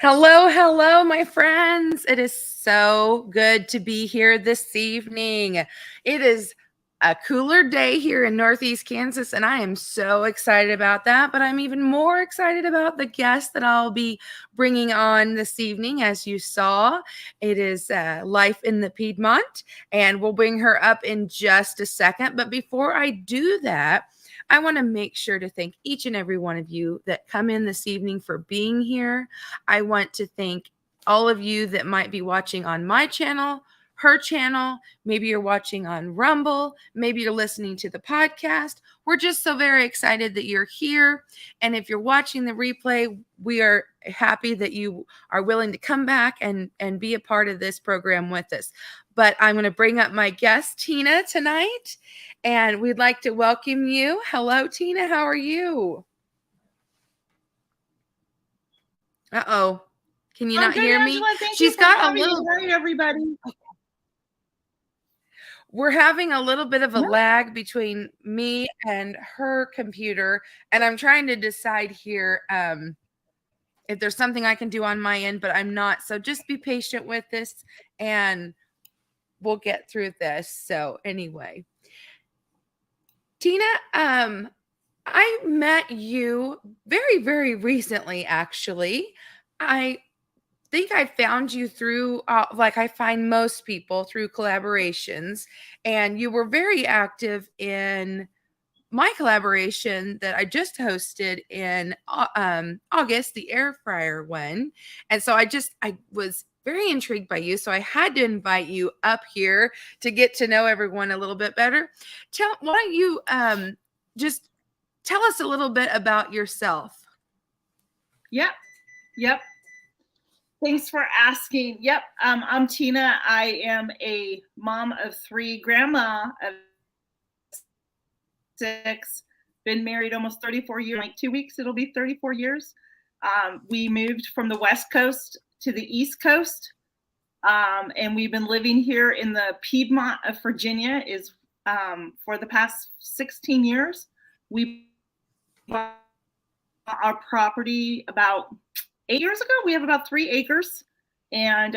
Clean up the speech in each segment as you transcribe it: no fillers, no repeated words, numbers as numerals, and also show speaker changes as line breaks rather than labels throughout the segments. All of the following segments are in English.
Hello, hello, my friends. It is so good to be here this evening. It is a cooler day here in Northeast Kansas, and I am so excited about that. But I'm even more excited about the guest that I'll be bringing on this evening. As you saw, it is Life in the Piedmont, and we'll bring her up in just a second. But before I do that, I want to make sure to thank each and every one of you that come in this evening for being here. I want to thank all of you that might be watching on my channel, her channel. Maybe you're watching on Rumble. Maybe you're listening to the podcast. We're just so very excited that you're here. And if you're watching the replay, we are happy that you are willing to come back and be a part of this program with us. But I'm going to bring up my guest, Tina, tonight. And we'd like to welcome you. Hello, Tina. How are you? Uh-oh. Can you
I'm
not
good,
hear
Angela.
me?
Thank you
She's
for
got a
having me.
little,
Hi, everybody.
we're having a little bit of a
No,
lag between me and her computer. And I'm trying to decide here if there's something I can do on my end, but I'm not. So just be patient with this and we'll get through this. So anyway, Tina, I met you very, very recently, actually. I think I found you through, like I find most people, through collaborations. And you were very active in my collaboration that I just hosted in August, the air fryer one. And so I was very intrigued by you. So I had to invite you up here to get to know everyone a little bit better. Why don't you just tell us a little bit about yourself?
yep, yep. Thanks for asking. Yep, I'm Tina. I am a mom of three, grandma of six. Been married almost 34 years. Like 2 weeks, it'll be 34 years. We moved from the West Coast to the East Coast, and we've been living here in the Piedmont of Virginia. Is for the past 16 years. We bought our property about 8 years ago. We have about 3 acres. And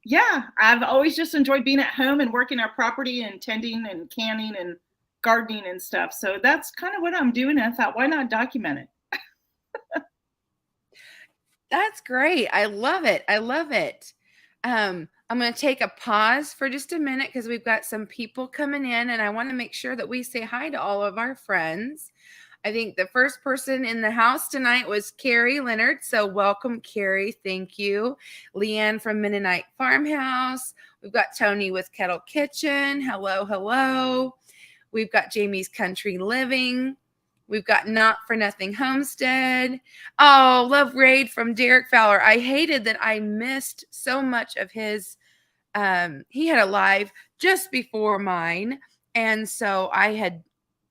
yeah, I've always just enjoyed being at home and working our property and tending and canning and gardening and stuff. So that's kind of what I'm doing. And I thought, why not document it?
That's great. I love it. I love it. I'm going to take a pause for just a minute because we've got some people coming in, and I want to make sure that we say hi to all of our friends. I think the first person in the house tonight was Carrie Leonard. So welcome, Carrie. Thank you. Leanne from Mennonite Farmhouse. We've got Tony with Kettle Kitchen. Hello, hello. We've got Jamie's Country Living. We've got Not for Nothing Homestead. Oh, love Raid from Derek Fowler. I hated that I missed so much of his. He had a live just before mine. And so I had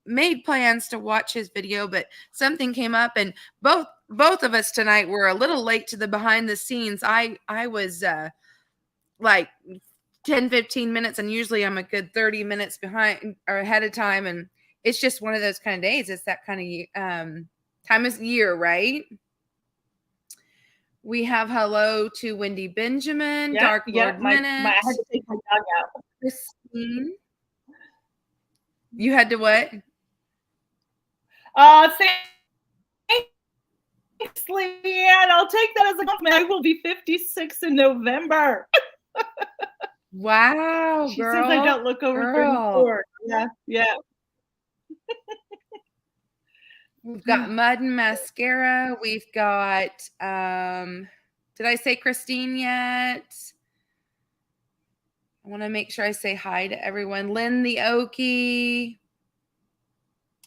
made plans to watch his video, but something came up and both of us tonight were a little late to the behind the scenes. I was like 10-15 minutes, and usually I'm a good 30 minutes behind or ahead of time, and it's just one of those kind of days. It's that kind of time of year, right? We have hello to Wendy Benjamin,
Yep,
Dark
yep.
Lord
I had
Minutes,
to take my dog out.
Christine. You had to what?
Thanks, Leanne. I'll take that as a compliment. I will be 56 in November.
Wow,
She
girl.
says I don't look over 34. Yeah, yeah.
We've got Mud and Mascara. We've got, did I say Christine yet? I want to make sure I say hi to everyone. Lynn the Okie.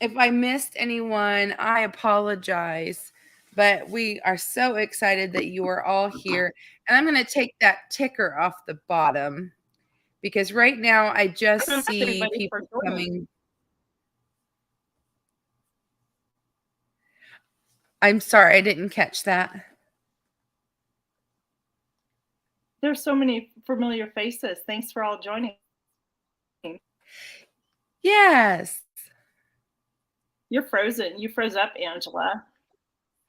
If I missed anyone, I apologize. But we are so excited that you are all here. And I'm going to take that ticker off the bottom because right now I just see people coming. I'm sorry, I didn't catch that.
There's so many familiar faces. Thanks for all joining.
Yes.
You're frozen. You froze up, Angela.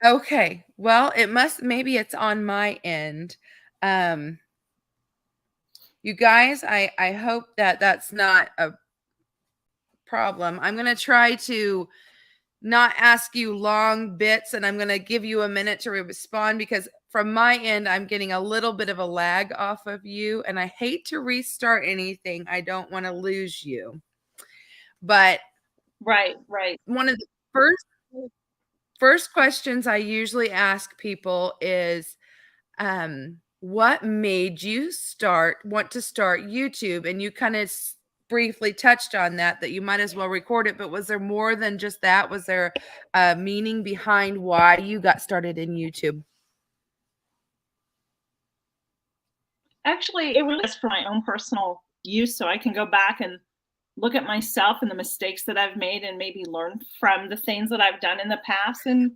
Okay. Well, maybe it's on my end. Um, you guys, I hope that that's not a problem. I'm going to try to not ask you long bits, and I'm going to give you a minute to respond, because from my end, I'm getting a little bit of a lag off of you, and I hate to restart anything. I don't want to lose you. But
Right.
one of the first questions I usually ask people is, what made you want to start YouTube? And you kind of briefly touched on that you might as well record it, but was there more than just that? Was there a meaning behind why you got started in YouTube?
Actually, it was just for my own personal use, so I can go back and look at myself and the mistakes that I've made and maybe learn from the things that I've done in the past. And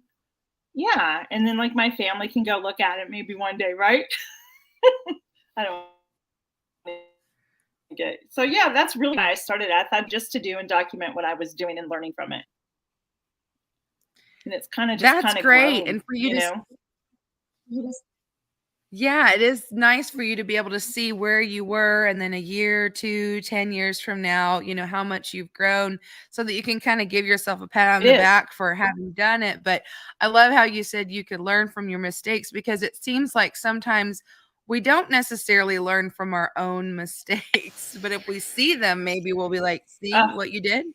yeah, and then like my family can go look at it maybe one day, right? I don't get so yeah, that's really why I started. I thought just to do and document what I was doing and learning from it. And it's just
That's
kind of
great.
grown,
And for you
you
to
know.
Yeah, it is nice for you to be able to see where you were, and then a year, 2, 10 years from now, how much you've grown, so that you can kind of give yourself a pat on
It
the
is.
back for having done it. But I love how you said you could learn from your mistakes, because it seems like sometimes we don't necessarily learn from our own mistakes, but if we see them, maybe we'll be like, see
Uh,
what you did?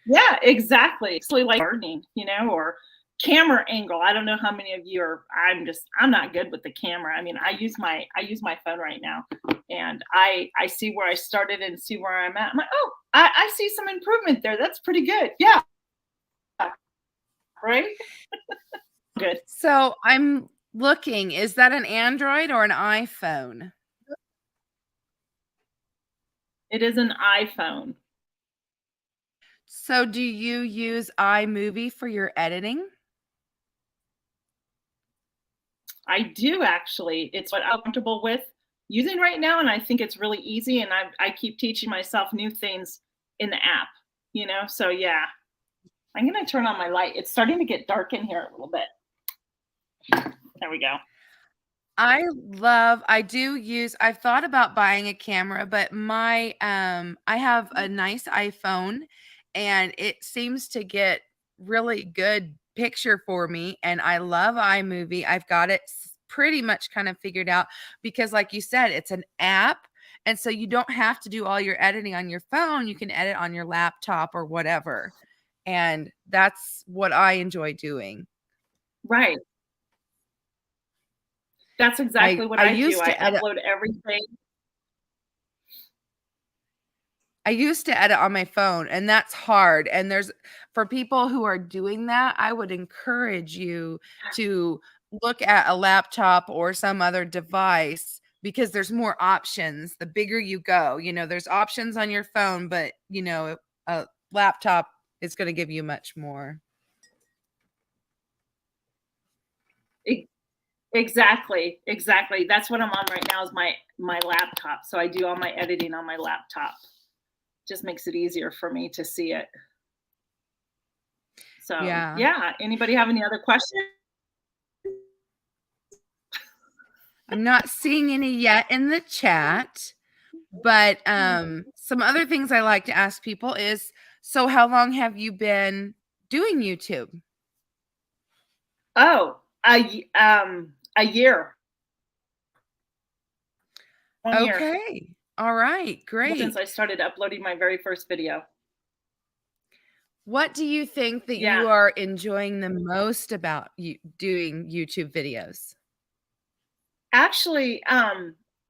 yeah, exactly. It's like gardening, or camera angle. I don't know how many of you are. I'm not good with the camera. I mean, I use my phone right now, and I see where I started and see where I'm at. I'm like, oh, I see some improvement there. That's pretty good. Yeah, right. Good.
So I'm looking, is that an Android or an iPhone?
It is an iPhone.
So do you use iMovie for your editing?
I do actually. It's what I'm comfortable with using right now, and I think it's really easy. And I keep teaching myself new things in the app. So yeah, I'm gonna turn on my light. It's starting to get dark in here a little bit. There we go.
I've thought about buying a camera, but I have a nice iPhone, and it seems to get really good picture for me, and I love iMovie. I've got it pretty much kind of figured out, because like you said, it's an app, and so you don't have to do all your editing on your phone. You can edit on your laptop or whatever. And that's what I enjoy doing.
Right. That's exactly what
I
I do.
used
I
to edit
upload everything.
I used to edit on my phone, and that's hard. And for people who are doing that, I would encourage you to look at a laptop or some other device, because there's more options. The bigger you go, there's options on your phone, but a laptop is going to give you much more.
E- Exactly. Exactly. That's what I'm on right now is my laptop. So I do all my editing on my laptop. Just makes it easier for me to see it. So
Yeah.
yeah. Anybody have any other questions?
I'm not seeing any yet in the chat. But some other things I like to ask people is, so how long have you been doing YouTube?
Oh, a year. 1 year
Okay. All right.
since
Great.
I started uploading my very first video.
What do you think that
Yeah.
you are enjoying the most about you doing YouTube videos?
Actually,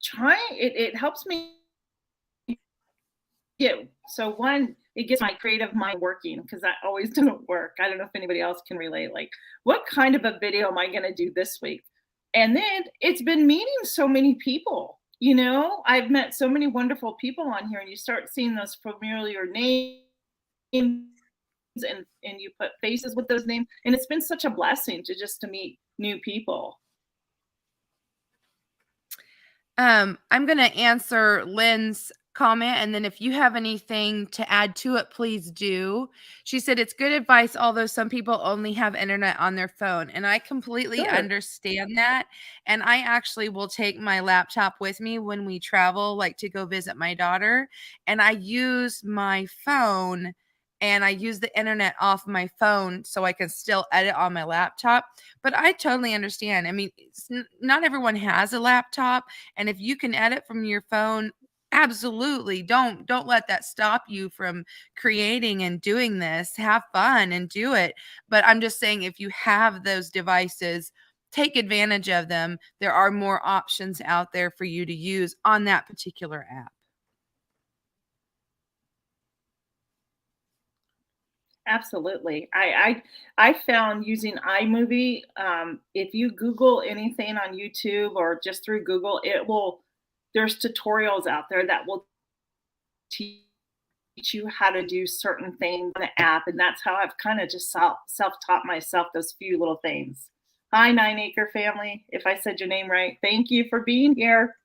trying it helps me get so one, it gets my creative mind working because that always doesn't work. I don't know if anybody else can relate. Like, what kind of a video am I going to do this week? And then it's been meeting so many people. I've met so many wonderful people on here, and you start seeing those familiar names, and you put faces with those names, and it's been such a blessing to meet new people.
I'm going to answer Lynn's comment, and then if you have anything to add to it, please do. She said it's good advice, although some people only have internet on their phone, and I completely
Sure.
understand that. And I actually will take my laptop with me when we travel, like to go visit my daughter, and I use my phone and I use the internet off my phone so I can still edit on my laptop. But I totally understand. I mean, not everyone has a laptop, and if you can edit from your phone, absolutely. Don't let that stop you from creating and doing this. Have fun and do it. But I'm just saying if you have those devices, take advantage of them. There are more options out there for you to use on that particular app.
Absolutely. I found using iMovie, if you Google anything on YouTube or just through Google, there's tutorials out there that will teach you how to do certain things on the app. And that's how I've kind of just self-taught myself those few little things. Hi, 9 Acre family. If I said your name right, thank you for being here.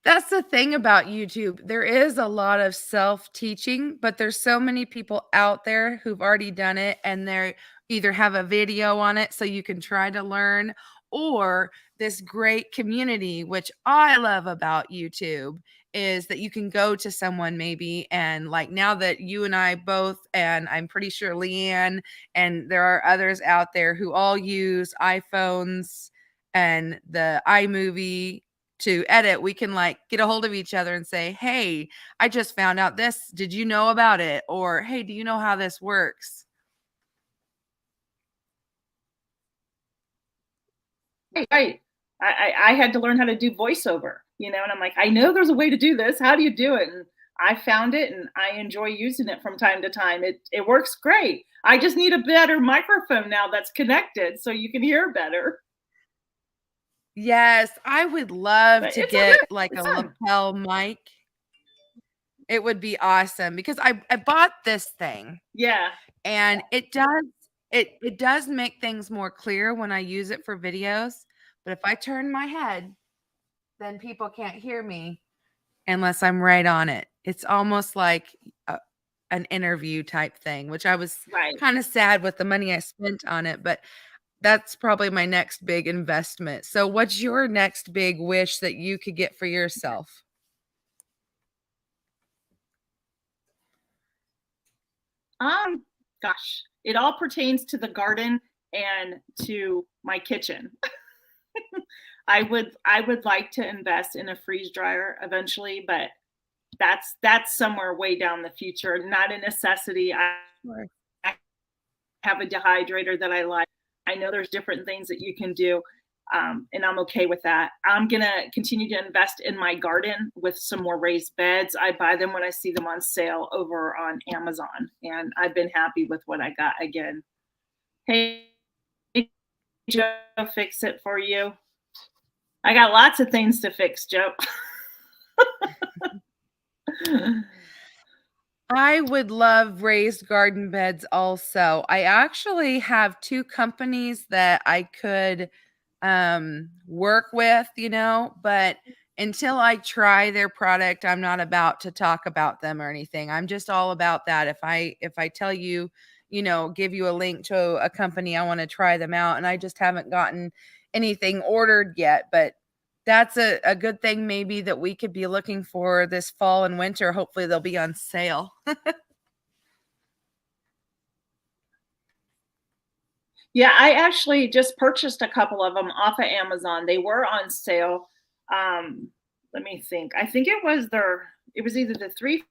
That's the thing about YouTube. There is a lot of self-teaching, but there's so many people out there who've already done it and they're either have a video on it so you can try to learn, or this great community, which I love about YouTube, is that you can go to someone maybe and like now that you and I both, and I'm pretty sure Leanne and there are others out there who all use iPhones and the iMovie to edit, we can like get a hold of each other and say, "Hey, I just found out this. Did you know about it?" Or, "Hey, do you know how this works?"
Right. I had to learn how to do voiceover, and I'm like, I know there's a way to do this. How do you do it? And I found it and I enjoy using it from time to time. It works great. I just need a better microphone now that's connected so you can hear better.
Yes, I would love
But
to
it's all
get
good.
like
It's
a
fun.
lapel mic. It would be awesome because I bought this thing
Yeah.
and it does make things more clear when I use it for videos, but if I turn my head, then people can't hear me unless I'm right on it. It's almost like an interview type thing, which I was
Right.
kind of sad with the money I spent on it, but that's probably my next big investment. So what's your next big wish that you could get for yourself?
Um, Gosh, it all pertains to the garden and to my kitchen. I would like to invest in a freeze dryer eventually, but that's somewhere way down the future. Not a necessity.
Sure.
I have a dehydrator that I like. I know there's different things that you can do, and I'm okay with that. I'm gonna continue to invest in my garden with some more raised beds. I buy them when I see them on sale over on Amazon, and I've been happy with what I got. Again, hey Joe, fix it for you. I got lots of things to fix, Joe.
I would love raised garden beds also. I actually have 2 companies that I could, work with, but until I try their product, I'm not about to talk about them or anything. I'm just all about that. If I tell you, give you a link to a company, I wanna try them out, and I just haven't gotten anything ordered yet, but that's a good thing maybe that we could be looking for this fall and winter. Hopefully, they'll be on sale.
Yeah, I actually just purchased a couple of them off of Amazon. They were on sale. Um, Let me think. I think it was either the 3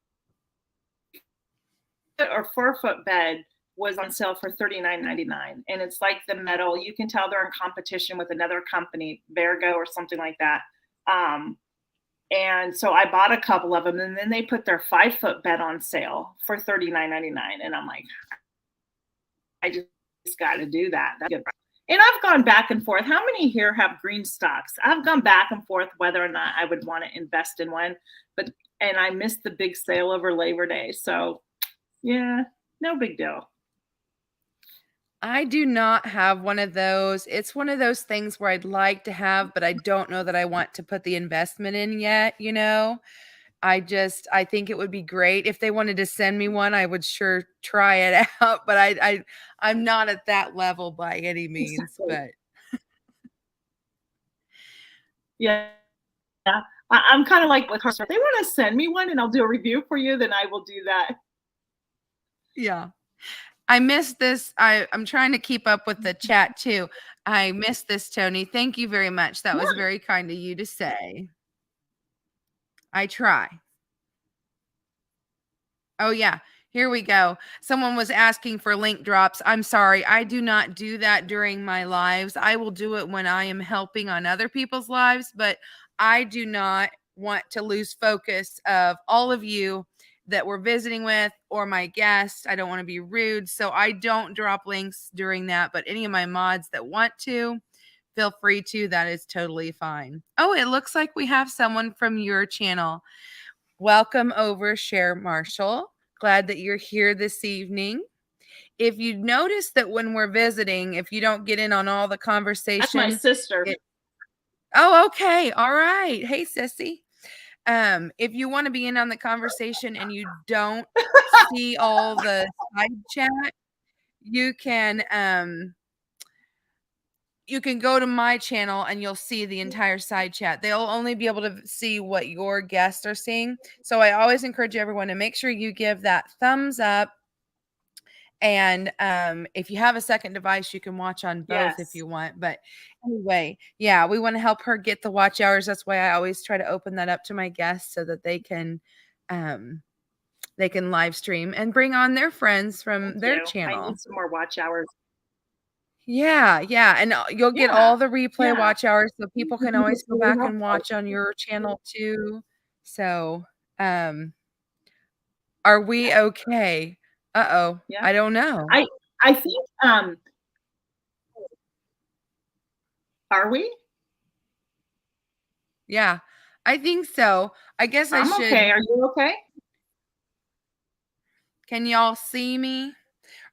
foot or 4 foot bed was on sale for $39.99. And it's like the metal. You can tell they're in competition with another company, Vergo or something like that. Um, and so I bought a couple of them, and then they put their 5 foot bed on sale for $39.99. And I'm like, I just got to do that. That's good. And I've gone back and forth. How many here have green stocks? I've gone back and forth whether or not I would want to invest in one, and I missed the big sale over Labor Day. So yeah, no big deal.
I do not have one of those. It's one of those things where I'd like to have, but I don't know that I want to put the investment in yet, you know? I think it would be great if they wanted to send me one, I would sure try it out, but I'm not at that level by any means,
Exactly.
but
Yeah. I'm kind of like with her. If they want to send me one and I'll do a review for you, then I will do that.
yeah. I missed this. I'm trying to keep up with the chat too. I missed this, Tony. Thank you very much. That was
Yeah.
very kind of you to say. I try. Oh, yeah. Here we go. Someone was asking for link drops. I'm sorry. I do not do that during my lives. I will do it when I am helping on other people's lives, but I do not want to lose focus of all of you that we're visiting with or my guests. I don't want to be rude, so I don't drop links during that, but any of my mods that want to, feel free to. That is totally fine. Oh, it looks like we have someone from your channel. Welcome over, Cher Marshall. Glad that you're here this evening. If you notice that when we're visiting, if you don't get in on all the
That's my
conversation,
sister.
oh, okay. All right. Hey, sissy. If you want to be in on the conversation and you don't see all the side chat, you can go to my channel and you'll see the entire side chat. They'll only be able to see what your guests are seeing. So I always encourage everyone to make sure you give that thumbs up. And if you have a second device, you can watch on both if
Yes.
you want. But anyway, yeah, we want to help her get the watch hours. That's why I always try to open that up to my guests so that they can live stream and bring on their friends from
Thank
their
you. I
channel.
need some more watch hours.
Yeah, yeah, and you'll get
Yeah.
all the replay
Yeah.
watch hours, so people can always
It's
go
really
back and
helpful.
watch on your channel too. So, are we okay? Uh-oh,
Yeah.
I don't know.
I think are we?
Yeah, I think so. I guess I
I'm okay.
should.
Are you okay?
Can y'all see me?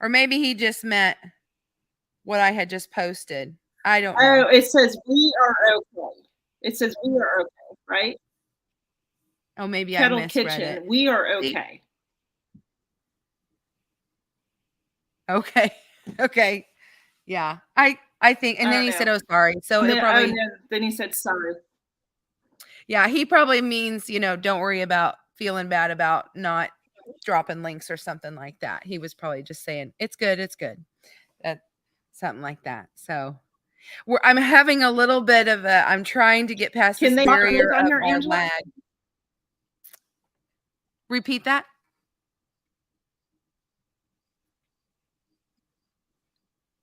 Or maybe he just meant what I had just posted. I don't
Oh,
know.
it says we are okay. It says we are okay, right?
Oh, maybe I
Kettle
misread it.
Kitchen, we are
See?
okay.
Okay. Okay. Yeah. I think, and then
Oh
he said,
no.
"Oh, sorry." So
And
it
then oh
probably,
no, then he said sorry.
yeah, he probably means, don't worry about feeling bad about not dropping links or something like that. He was probably just saying, "It's good, it's good." That something like that. So, I'm having a little bit of I'm trying to get past
Can
this
they drop a
barrier
link on
of
here,
our
Angela?
lag. Repeat that?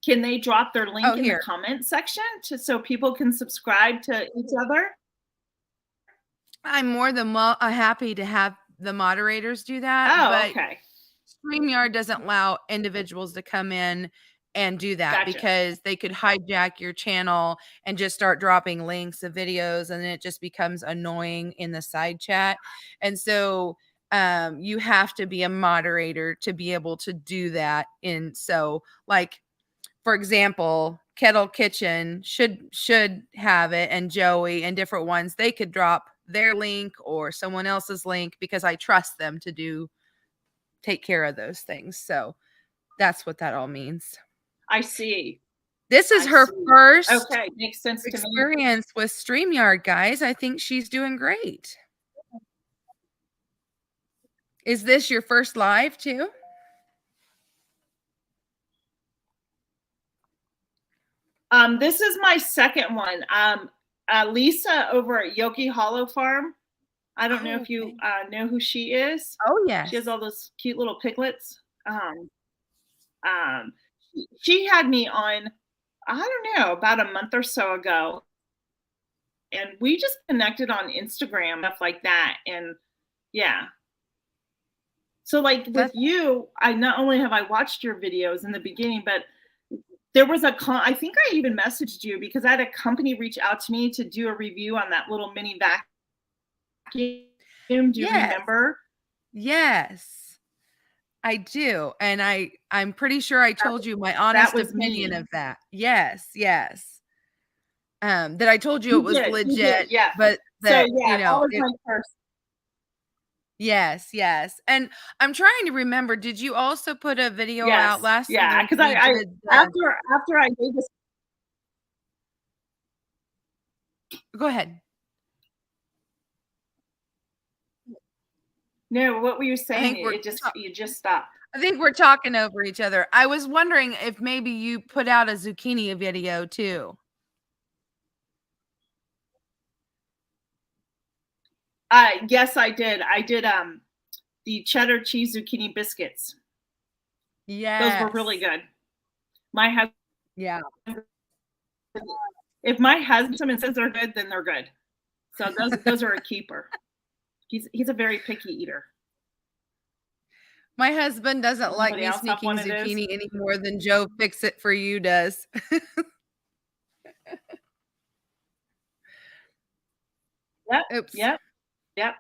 Can they drop their
Oh,
link in the
here.
comment section so people can subscribe to each other?
I'm more than happy to have the moderators do that,
Oh,
but
okay.
StreamYard doesn't allow individuals to come in and do that
Gotcha.
because they could hijack your channel and just start dropping links of videos, and then it just becomes annoying in the side chat. And so you have to be a moderator to be able to do that. And so, like, for example, Kettle Kitchen should have it, and Joey and different ones, they could drop their link or someone else's link because I trust them to take care of those things. So that's what that all means.
I see.
This is
I
her
see.
first
Okay, makes sense to me.
experience with StreamYard, guys. I think she's doing great. Is this your first live too?
This is my second one. Lisa over at Yoki Hollow Farm. I don't know if you know who she is.
Oh,
She has
yes.
all those cute little piglets. Um, she had me on, I don't know, about a month or so ago, and we just connected on Instagram, stuff like that. And yeah. So like with you, I not only have I watched your videos in the beginning, but there was I think I even messaged you because I had a company reach out to me to do a review on that little mini vacuum. Do you
Yes.
remember?
Yes. I do, and I'm pretty sure I
That
told you my
that
honest
was
opinion
me.
of that. Yes, yes. That I told you it was
You did,
legit,
yeah.
but
So,
that,
yeah, that was
it
my first.
yes, yes, and I'm trying to remember, did you also put a video out
Yes,
last
yeah,
month?
'cause
We
I
did the
after I gave this.
Go ahead.
No, what were you
I
saying?
think we're
You just stopped.
I think we're talking over each other. I was wondering if maybe you put out a zucchini video too.
Yes, I did. I did, the cheddar cheese zucchini biscuits. Those were really
Yes.
good. My husband
Yeah.
If my husband says they're good, then they're good. So those are a keeper. He's a very picky eater.
My husband doesn't like
Anybody
me
else have
sneaking
one of those?
zucchini any more than Joe Fix It For You does.
Yep,
Oops.
yep, yep.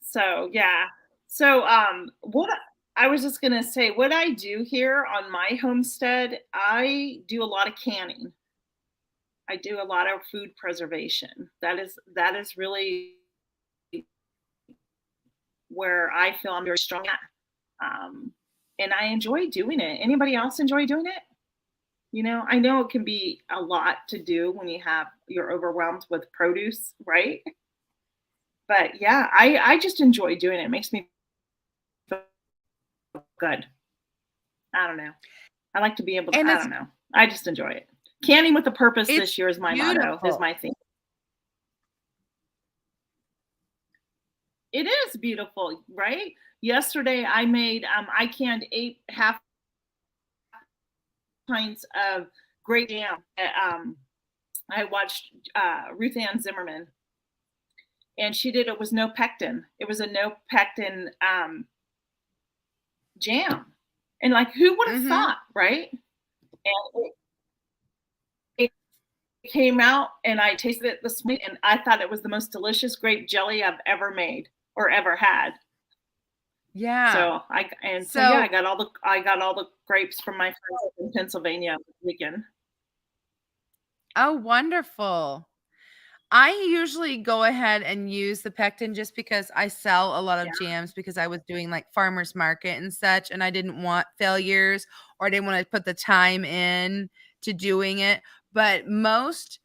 So, yeah. So, what I was just gonna say, what I do here on my homestead, I do a lot of canning. I do a lot of food preservation. That is really where I feel I'm very strong at. Um, and I enjoy doing it. Anybody else enjoy doing it? I know it can be a lot to do when you're overwhelmed with produce, right? But yeah, I just enjoy doing it. It makes me feel good. I don't know. I like to be able to,
And
I don't know. I just enjoy it. Canning with a purpose
it's
this year is my motto, is
beautiful.
my thing. It is beautiful, right? Yesterday I canned 8 half pints of grape jam. I watched Ruth Ann Zimmerman, and she did it was no pectin. It was a no pectin jam. And like, who would have
Mhm.
thought, right? And it came out, and I tasted it this morning, and I thought it was the most delicious grape jelly I've ever made or ever had.
Yeah.
So yeah,
So
I got all the grapes from my friends in Pennsylvania this weekend.
oh, wonderful. I usually go ahead and use the pectin just because I sell a lot of
Yeah.
jams because I was doing, like, farmer's market and such, and I didn't want failures or I didn't wanna put the time in to doing it, but most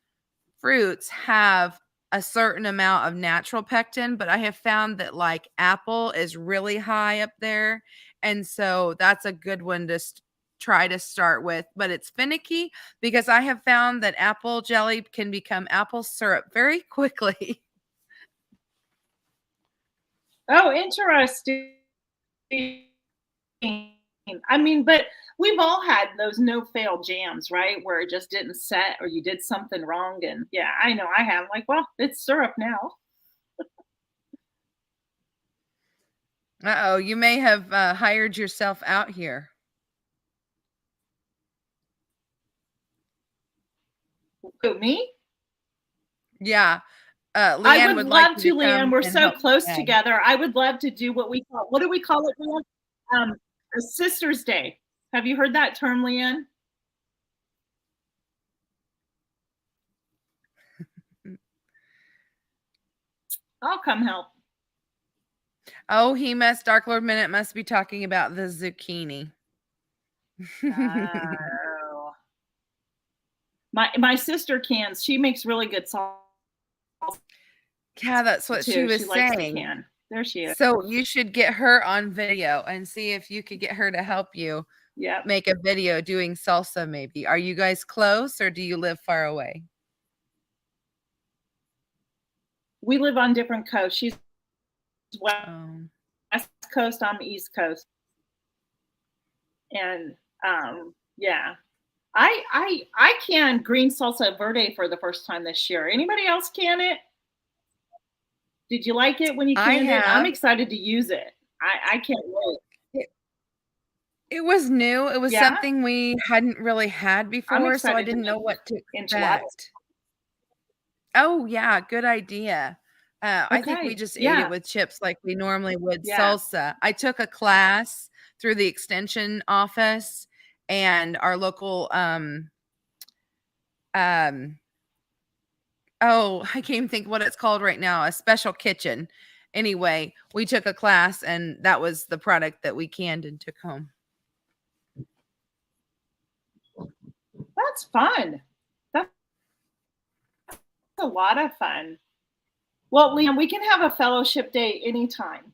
fruits have a certain amount of natural pectin, but I have found that, like, apple is really high up there, and so that's a good one to try to start with, but it's finicky because I have found that apple jelly can become apple syrup very quickly.
Oh, interesting. I mean, but we've all had those no fail jams, right? Where it just didn't set or you did something wrong. And yeah, I know I have. Like, well, it's syrup now.
Uh-oh, you may have, hired yourself out here.
Who, me?
Yeah,
I
Leanne
would
would like
love
you
to,
to
Leanne.
come
We're
and
so
help
close
today.
together. I would love to do what do we call it, Leanne? A Sister's Day. Have you heard that term, Leanne? I'll come help.
Oh, Dark Lord Minute must be talking about the zucchini.
Oh. My sister cans. She makes really good salsa
Yeah, that's what she
too. She
was
likes to
saying.
can. There she is.
So you should get her on video and see if you could get her to help you
Yep.
make a video doing salsa maybe. Are you guys close or do you live far away?
We live on different coasts. She's
Oh.
West Coast. I'm East Coast. And yeah. I can green salsa verde for the first time this year. Anybody else can it? Did you like it when you
I
canned it? I'm
have.
excited to use it. I can't wait.
It it was new. It was
Yeah,
something we hadn't really had
I'm
before, so I
excited to
didn't know
make
what to
enchiladas.
expect. Oh, yeah, good idea. I think we
Okay.
just ate it
Yeah.
with chips like we normally would
Yeah.
salsa. I took a class through the extension office and our local oh, I can't even think what it's called right now, a special kitchen. Anyway, we took a class and that was the product that we canned and took home.
That's fun. That's a lot of fun. Well, Liam, we can have a fellowship day anytime.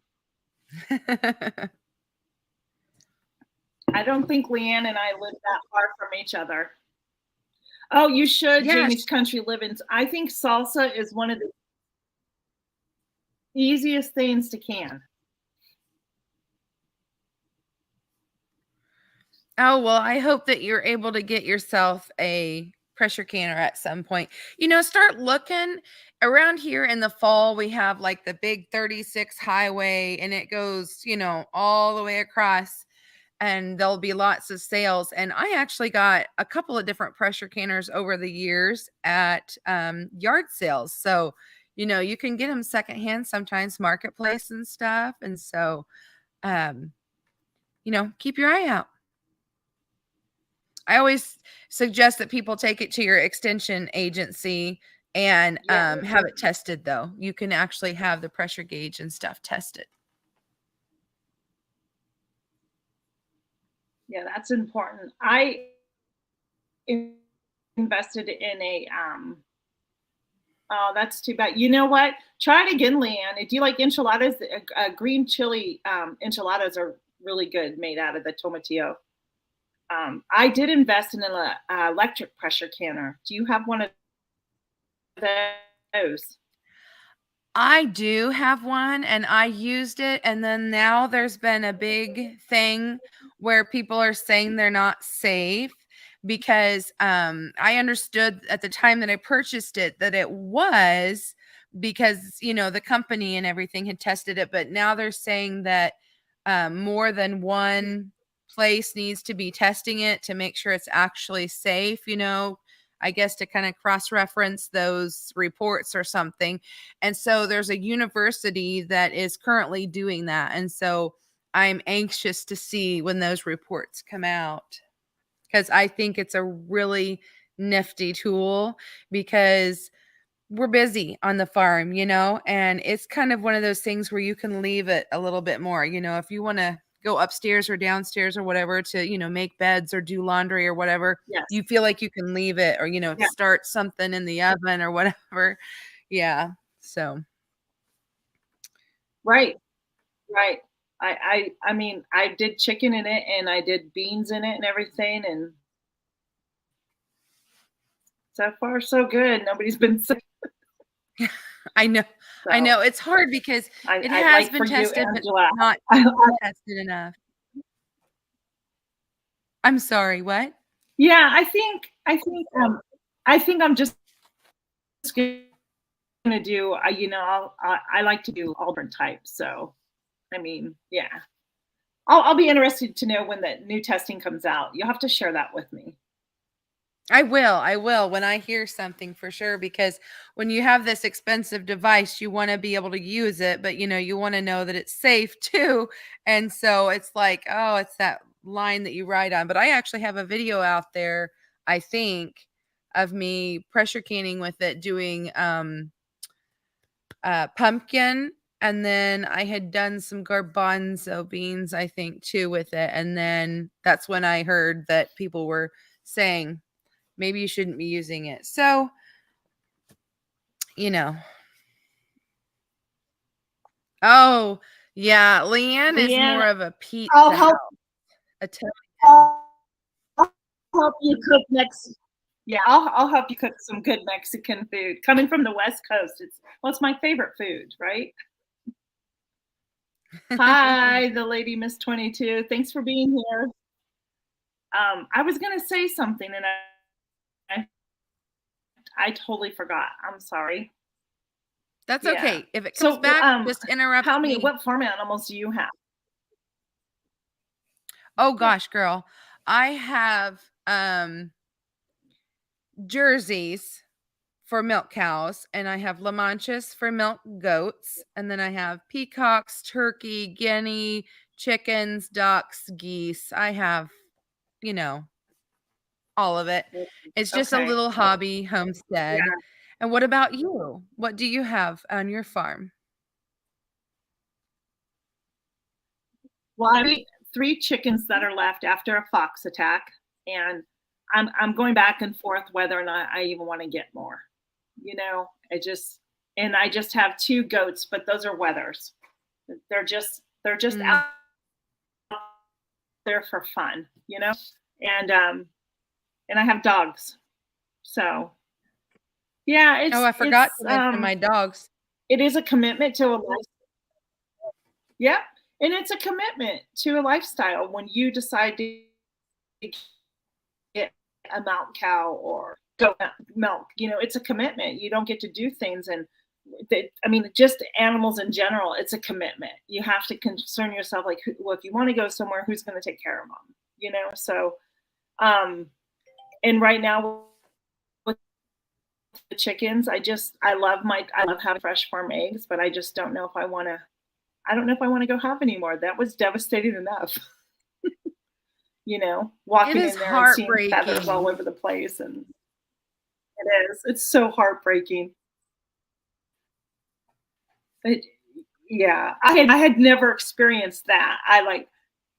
I don't think Leanne and I live that far from each other. Oh, you should,
Yes.
Jamie's Country Living. I think salsa is one of the easiest things to can.
Oh, well, I hope that you're able to get yourself a pressure canner at some point. Start looking around here in the fall. We have like the big 36 highway and it goes, all the way across, and there'll be lots of sales. And I actually got a couple of different pressure canners over the years at yard sales. So, you can get them secondhand, sometimes marketplace and stuff. And so, keep your eye out. I always suggest that people take it to your extension agency and have it tested, though. You can actually have the pressure gauge and stuff tested.
Yeah, that's important. I invested in a oh, that's too bad. You know what? Try it again, Leanne. Do you like enchiladas? Green chili enchiladas are really good, made out of the tomatillo. I did invest in an electric pressure canner. Do you have one of those?
I do have one and I used it. And then now there's been a big thing where people are saying they're not safe because I understood at the time that I purchased it that it was because, the company and everything had tested it. But now they're saying that more than one place needs to be testing it to make sure it's actually safe, I guess to kind of cross-reference those reports or something. And so there's a university that is currently doing that. And so I'm anxious to see when those reports come out because I think it's a really nifty tool because we're busy on the farm, and it's kind of one of those things where you can leave it a little bit more, if you want to go upstairs or downstairs or whatever to, make beds or do laundry or whatever,
Yes.
you feel like you can leave it or, start something in the oven or whatever. Yeah. So.
Right. Right. I mean, I did chicken in it and I did beans in it and everything. And so far, so good. Nobody's been sick.
I know.
So,
I know. It's hard because it has been tested, but not tested enough. I'm sorry, what?
Yeah, I think I'm just gonna do. I like to do all different types. So, I mean, yeah, I'll be interested to know when the new testing comes out. You'll have to share that with me.
I will when I hear something for sure, because when you have this expensive device, you want to be able to use it, but you want to know that it's safe too. And so it's like, oh, it's that line that you ride on. But I actually have a video out there, I think, of me pressure canning with it, doing pumpkin, and then I had done some garbanzo beans, I think, too, with it. And then that's when I heard that people were saying maybe you shouldn't be using it. So, Oh, yeah. Leanne is more of a pizza
I'll help. I'll help you cook next. Yeah, I'll help you cook some good Mexican food. Coming from the West Coast, it's my favorite food, right? Hi, the lady Miss 22. Thanks for being here. I was gonna say something and I totally forgot. I'm sorry.
That's okay. If it comes back, just interrupt me.
What farm animals do you have?
Oh gosh, girl. I have Jerseys for milk cows, and I have La Manchas for milk goats, and then I have peacocks, turkey, guinea, chickens, ducks, geese. I have, all of it. It's just a
Okay.
little hobby
Yeah.
homestead. And what about you? What do you have on your farm?
Well, I have three chickens that are left after a fox attack, and I'm going back and forth whether or not I even want to get more. I just have two goats, but those are wethers. They're just
Mm.
out there for fun, and I have dogs. So yeah,
Oh,
it's
I forgot
it's
to mention my dogs.
it is a commitment to a life. Yeah, and it's a commitment to a lifestyle when you decide to get a milk cow or goat milk. It's a commitment. You don't get to do things, and just animals in general. It's a commitment. You have to concern yourself, like, well, if you want to go somewhere, who's going to take care of them? So, um, and right now with the chickens, I love having fresh farm eggs, but I just don't know if I want to. I don't know if I want to go have any more. That was devastating enough.
It
Walking
is
in there and seeing feathers all
heartbreaking.
over the place, and it is. It's so heartbreaking. But yeah, I had never experienced that. I like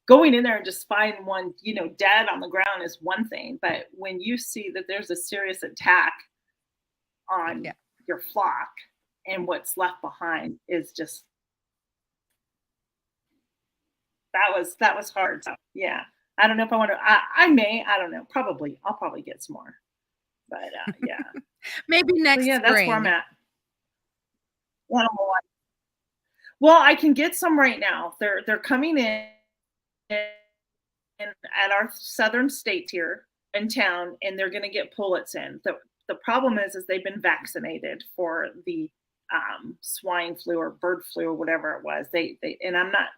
going in there and just find one, dead on the ground is one thing, but when you see that there's a serious attack on
Yeah.
your flock and what's left behind is just that was hard. So yeah, I don't know if I want to. I may. I don't know. Probably. I'll probably get some more. But yeah.
Maybe
So
next
yeah, that's where I'm
spring.
at. Animal life. Well, I can get some right now. They're coming in at our southern state here in town, and they're going to get pullets in. The problem is they've been vaccinated for the swine flu or bird flu or whatever it was. They and I'm not.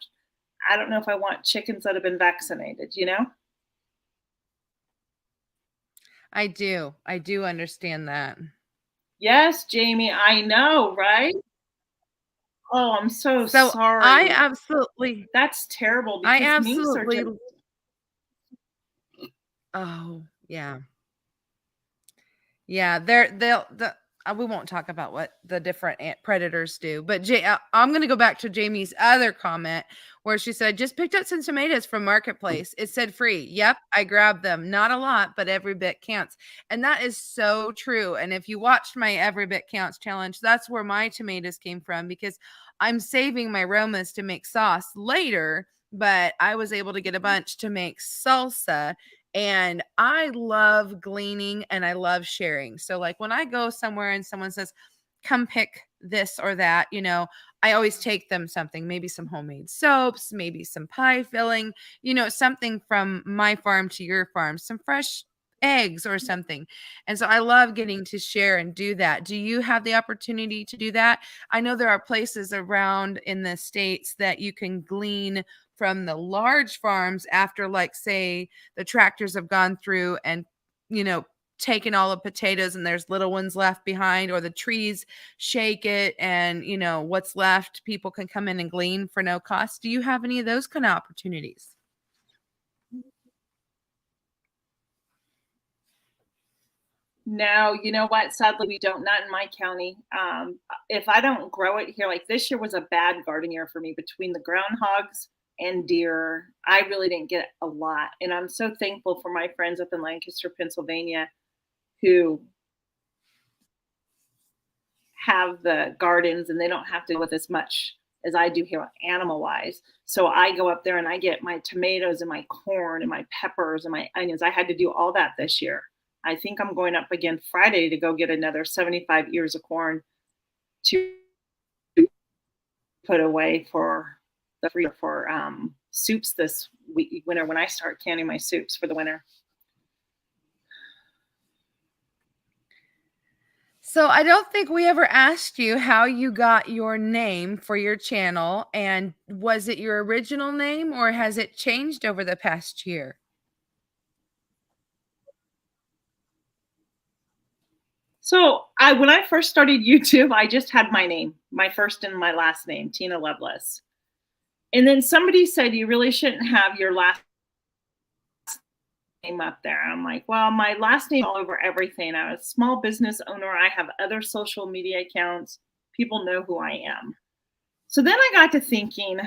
I don't know if I want chickens that have been vaccinated.
I do. I do understand that.
Yes, Jamie, I know, right? Oh, I'm so
So I
sorry.
absolutely
That's terrible
I
because minks are
absolutely
just.
oh, yeah. Yeah, we won't talk about what the different predators do, but I'm going to go back to Jamie's other comment where she said, "Just picked up some tomatoes from Marketplace. It said free. Yep, I grabbed them. Not a lot, but every bit counts." And that is so true. And if you watched my Every Bit Counts challenge, that's where my tomatoes came from because I'm saving my Romas to make sauce later, but I was able to get a bunch to make salsa, and I love gleaning and I love sharing. So, like, when I go somewhere and someone says, come pick this or that, I always take them something, maybe some homemade soaps, maybe some pie filling, something from my farm to your farm, some fresh eggs or something. And so I love getting to share and do that. Do you have the opportunity to do that? I know there are places around in the States that you can glean from the large farms after, like, say, the tractors have gone through and, you know, taken all the potatoes and there's little ones left behind, or the trees shake it and, what's left, people can come in and glean for no cost. Do you have any of those kind of opportunities?
No, you know what? Sadly, we don't. Not in my county. If I don't grow it here, like this year was a bad garden year for me between the groundhogs and deer. I really didn't get a lot, and I'm so thankful for my friends up in Lancaster, Pennsylvania, who have the gardens and they don't have to deal with as much as I do here animal wise. So I go up there and I get my tomatoes and my corn and my peppers and my onions. I had to do all that this year. I think I'm going up again Friday to go get another 75 ears of corn to put away for the free for soups this winter when I start canning my soups for the winter.
So I don't think we ever asked you how you got your name for your channel, and was it your original name or has it changed over the past year?
So when I first started YouTube, I just had my name, my first and my last name, Tina Lovelace. And then somebody said you really shouldn't have your last name up there. And I'm like, well, my last name all over everything. I'm a small business owner. I have other social media accounts. People know who I am. So then I got to thinking,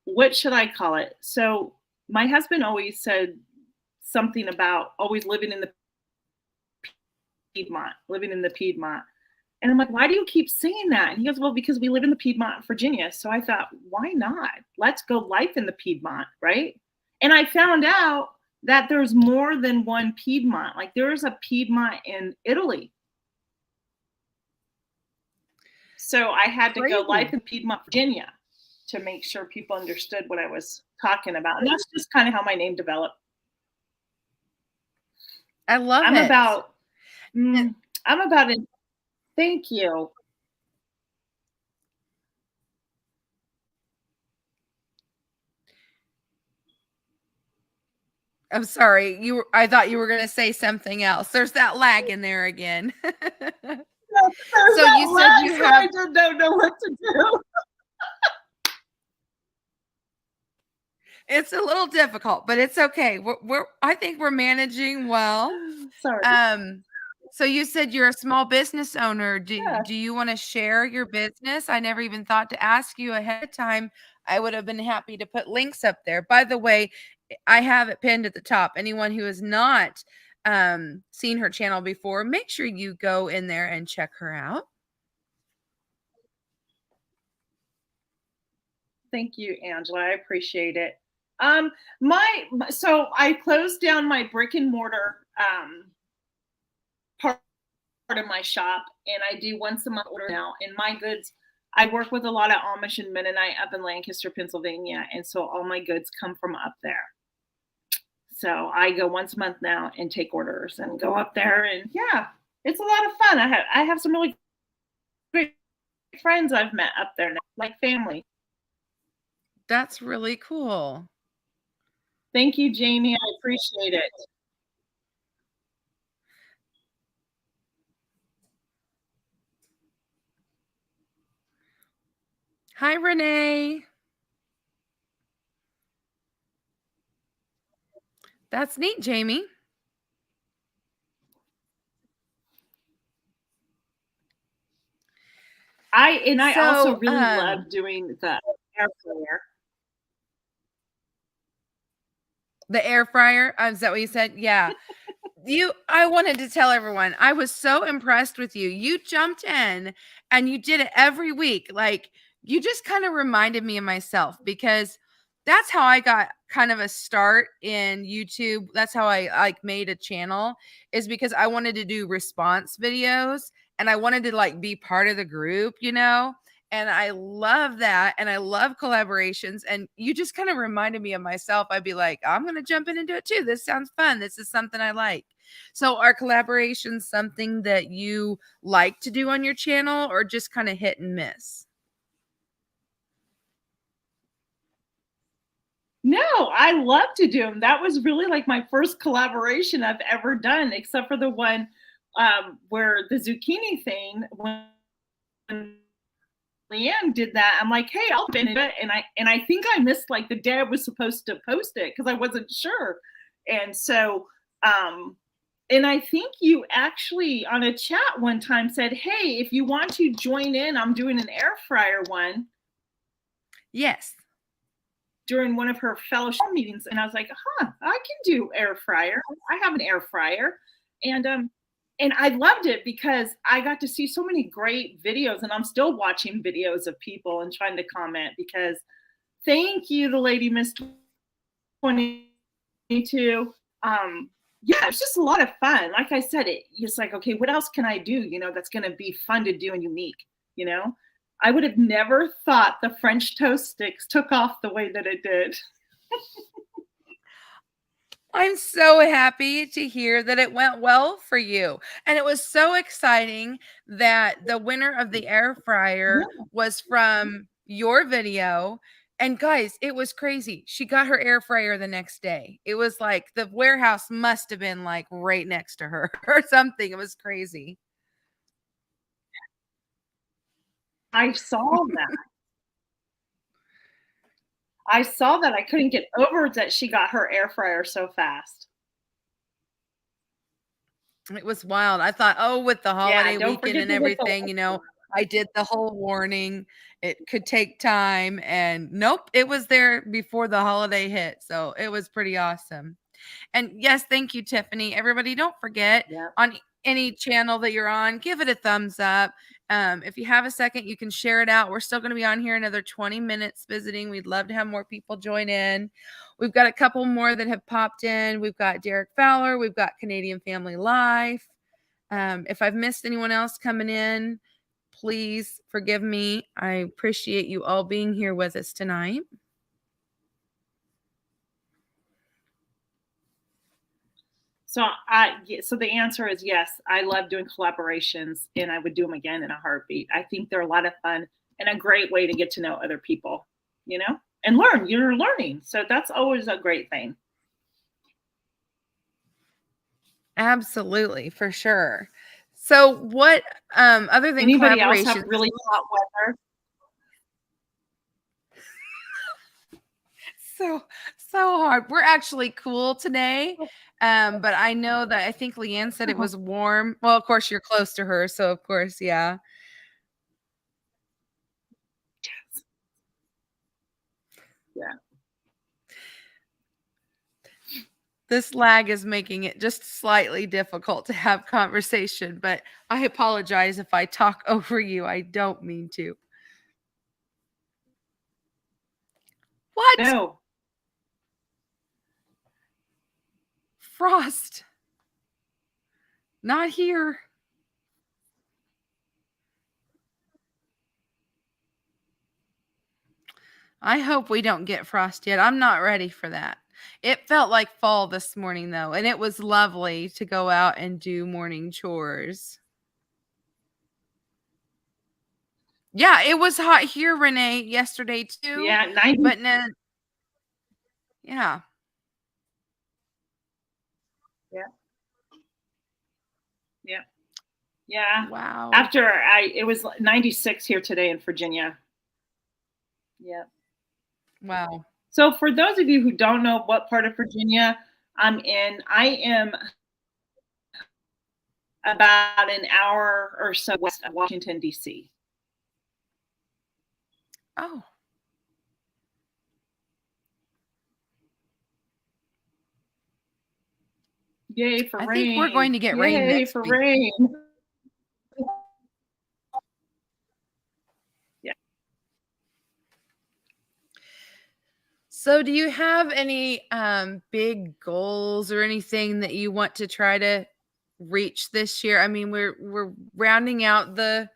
what should I call it? So my husband always said something about always living in the Piedmont. And I'm like, why do you keep saying that? And he goes, well, because we live in the Piedmont, Virginia. So I thought, why not? Let's go life in the Piedmont, right? And I found out that there's more than one Piedmont. Like there's a Piedmont in Italy. So I had to go life in Piedmont, Virginia to make sure people understood what I was talking about. And that's just kind of how my name developed.
I love
I'm
it.
I'm about it. Thank you.
I'm sorry. I thought you were going to say something else. There's that lag in there again.
So you said you have. I don't know what to do.
It's a little difficult, but it's okay. I think we're managing well.
Sorry.
So you said you're a small business owner. Do you want to share your business? I never even thought to ask you ahead of time. I would have been happy to put links up there. By the way, I have it pinned at the top. Anyone who has not seen her channel before, make sure you go in there and check her out.
Thank you, Angela. I appreciate it. So I closed down my brick and mortar part of my shop, and I do once a month order now. And my goods, I work with a lot of Amish and Mennonite up in Lancaster, Pennsylvania, and so all my goods come from up there. So I go once a month now and take orders and go up there, and yeah, it's a lot of fun. I have some really great friends I've met up there now, like family.
That's really cool.
Thank you, Jamie. I appreciate it.
Hi, Renee. That's neat, Jamie.
I also really love doing the air fryer.
The air fryer? Is that what you said? Yeah. I wanted to tell everyone, I was so impressed with you. You jumped in and you did it every week. Like, you just kind of reminded me of myself, because that's how I got kind of a start in YouTube. That's how I like made a channel, is because I wanted to do response videos and I wanted to like be part of the group, and I love that. And I love collaborations. And you just kind of reminded me of myself. I'd be like, I'm going to jump in and do it too. This sounds fun. This is something I like. So are collaborations something that you like to do on your channel, or just kind of hit and miss?
No, I love to do them. That was really like my first collaboration I've ever done, except for the one where the zucchini thing, when Leanne did that, I'm like, hey, I'll finish it. And I think I missed like the day I was supposed to post it because I wasn't sure. And so and I think you actually on a chat one time said, hey, if you want to join in, I'm doing an air fryer one.
Yes.
During one of her fellowship meetings. And I was like, I can do air fryer. I have an air fryer. And I loved it because I got to see so many great videos, and I'm still watching videos of people and trying to comment, because thank you, the lady Miss 22. Yeah, it's just a lot of fun. Like I said, it's like, okay, what else can I do? That's going to be fun to do and unique. I would have never thought the French toast sticks took off the way that it did.
I'm so happy to hear that it went well for you. And it was so exciting that the winner of the air fryer was from your video. And guys, it was crazy. She got her air fryer the next day. It was like the warehouse must have been like right next to her or something. It was crazy.
I saw that. I saw that. I couldn't get over that she got her air fryer so fast.
It was wild. I thought, oh, with the
Yeah,
holiday
don't
weekend
forget
and
to hit the
everything, I did the whole warning. It could take time. And nope, it was there before the holiday hit. So it was pretty awesome. And yes, thank you, Tiffany. Everybody, don't forget
yeah.
on any channel that you're on, give it a thumbs up. If you have a second, you can share it out. We're still going to be on here another 20 minutes visiting. We'd love to have more people join in. We've got a couple more that have popped in. We've got Derek Fowler. We've got Canadian Family Life. If I've missed anyone else coming in, please forgive me. I appreciate you all being here with us tonight.
So the answer is yes. I love doing collaborations, and I would do them again in a heartbeat. I think they're a lot of fun and a great way to get to know other people, and learn. You're learning, so that's always a great thing.
Absolutely, for sure. So what other than
Anybody else have
collaborations?
really hot weather?
So hard. We're actually cool today. But I know that I think Leanne said it was warm. Well, of course you're close to her, so of course, yeah.
Yeah.
This lag is making it just slightly difficult to have conversation, but I apologize if I talk over you. I don't mean to. What?
No.
Frost. Not here. I hope we don't get frost yet. I'm not ready for that. It felt like fall this morning, though, and it was lovely to go out and do morning chores. Yeah, it was hot here, Renee, yesterday too.
Yeah, 90.
But no, yeah.
Yeah. Yeah. Yeah.
Wow.
It was 96 here today in Virginia. Yeah.
Wow.
So for those of you who don't know what part of Virginia I'm in, I am about an hour or so west of Washington, D.C.
Oh.
Yay for
I
rain.
think we're going to get rain
Yay
next
for
week.
rain. Yeah.
So do you have any big goals or anything that you want to try to reach this year? I mean, we're rounding out the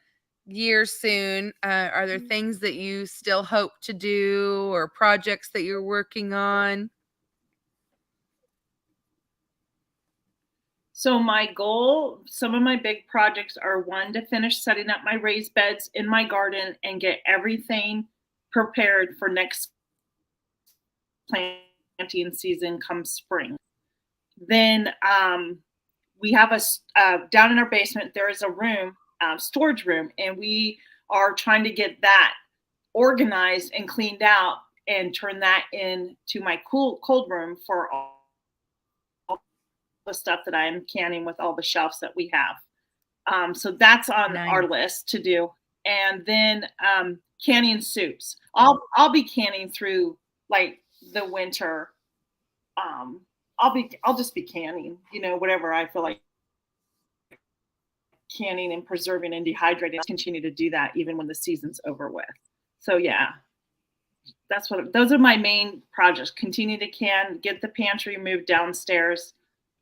year soon. Are there things that you still hope to do or projects that you're working on?
So my goal, some of my big projects are one, to finish setting up my raised beds in my garden and get everything prepared for next planting season come spring. Then we have down in our basement, there is a room, storage room, and we are trying to get that organized and cleaned out and turn that into my cold room for all the stuff that I'm canning with all the shelves that we have. So that's on our list to do. And then canning soups. I'll be canning through like the winter. I'll just be canning, whatever I feel like canning and preserving and dehydrating. I'll continue to do that even when the season's over with. So yeah, those are my main projects. Continue to can, get the pantry moved downstairs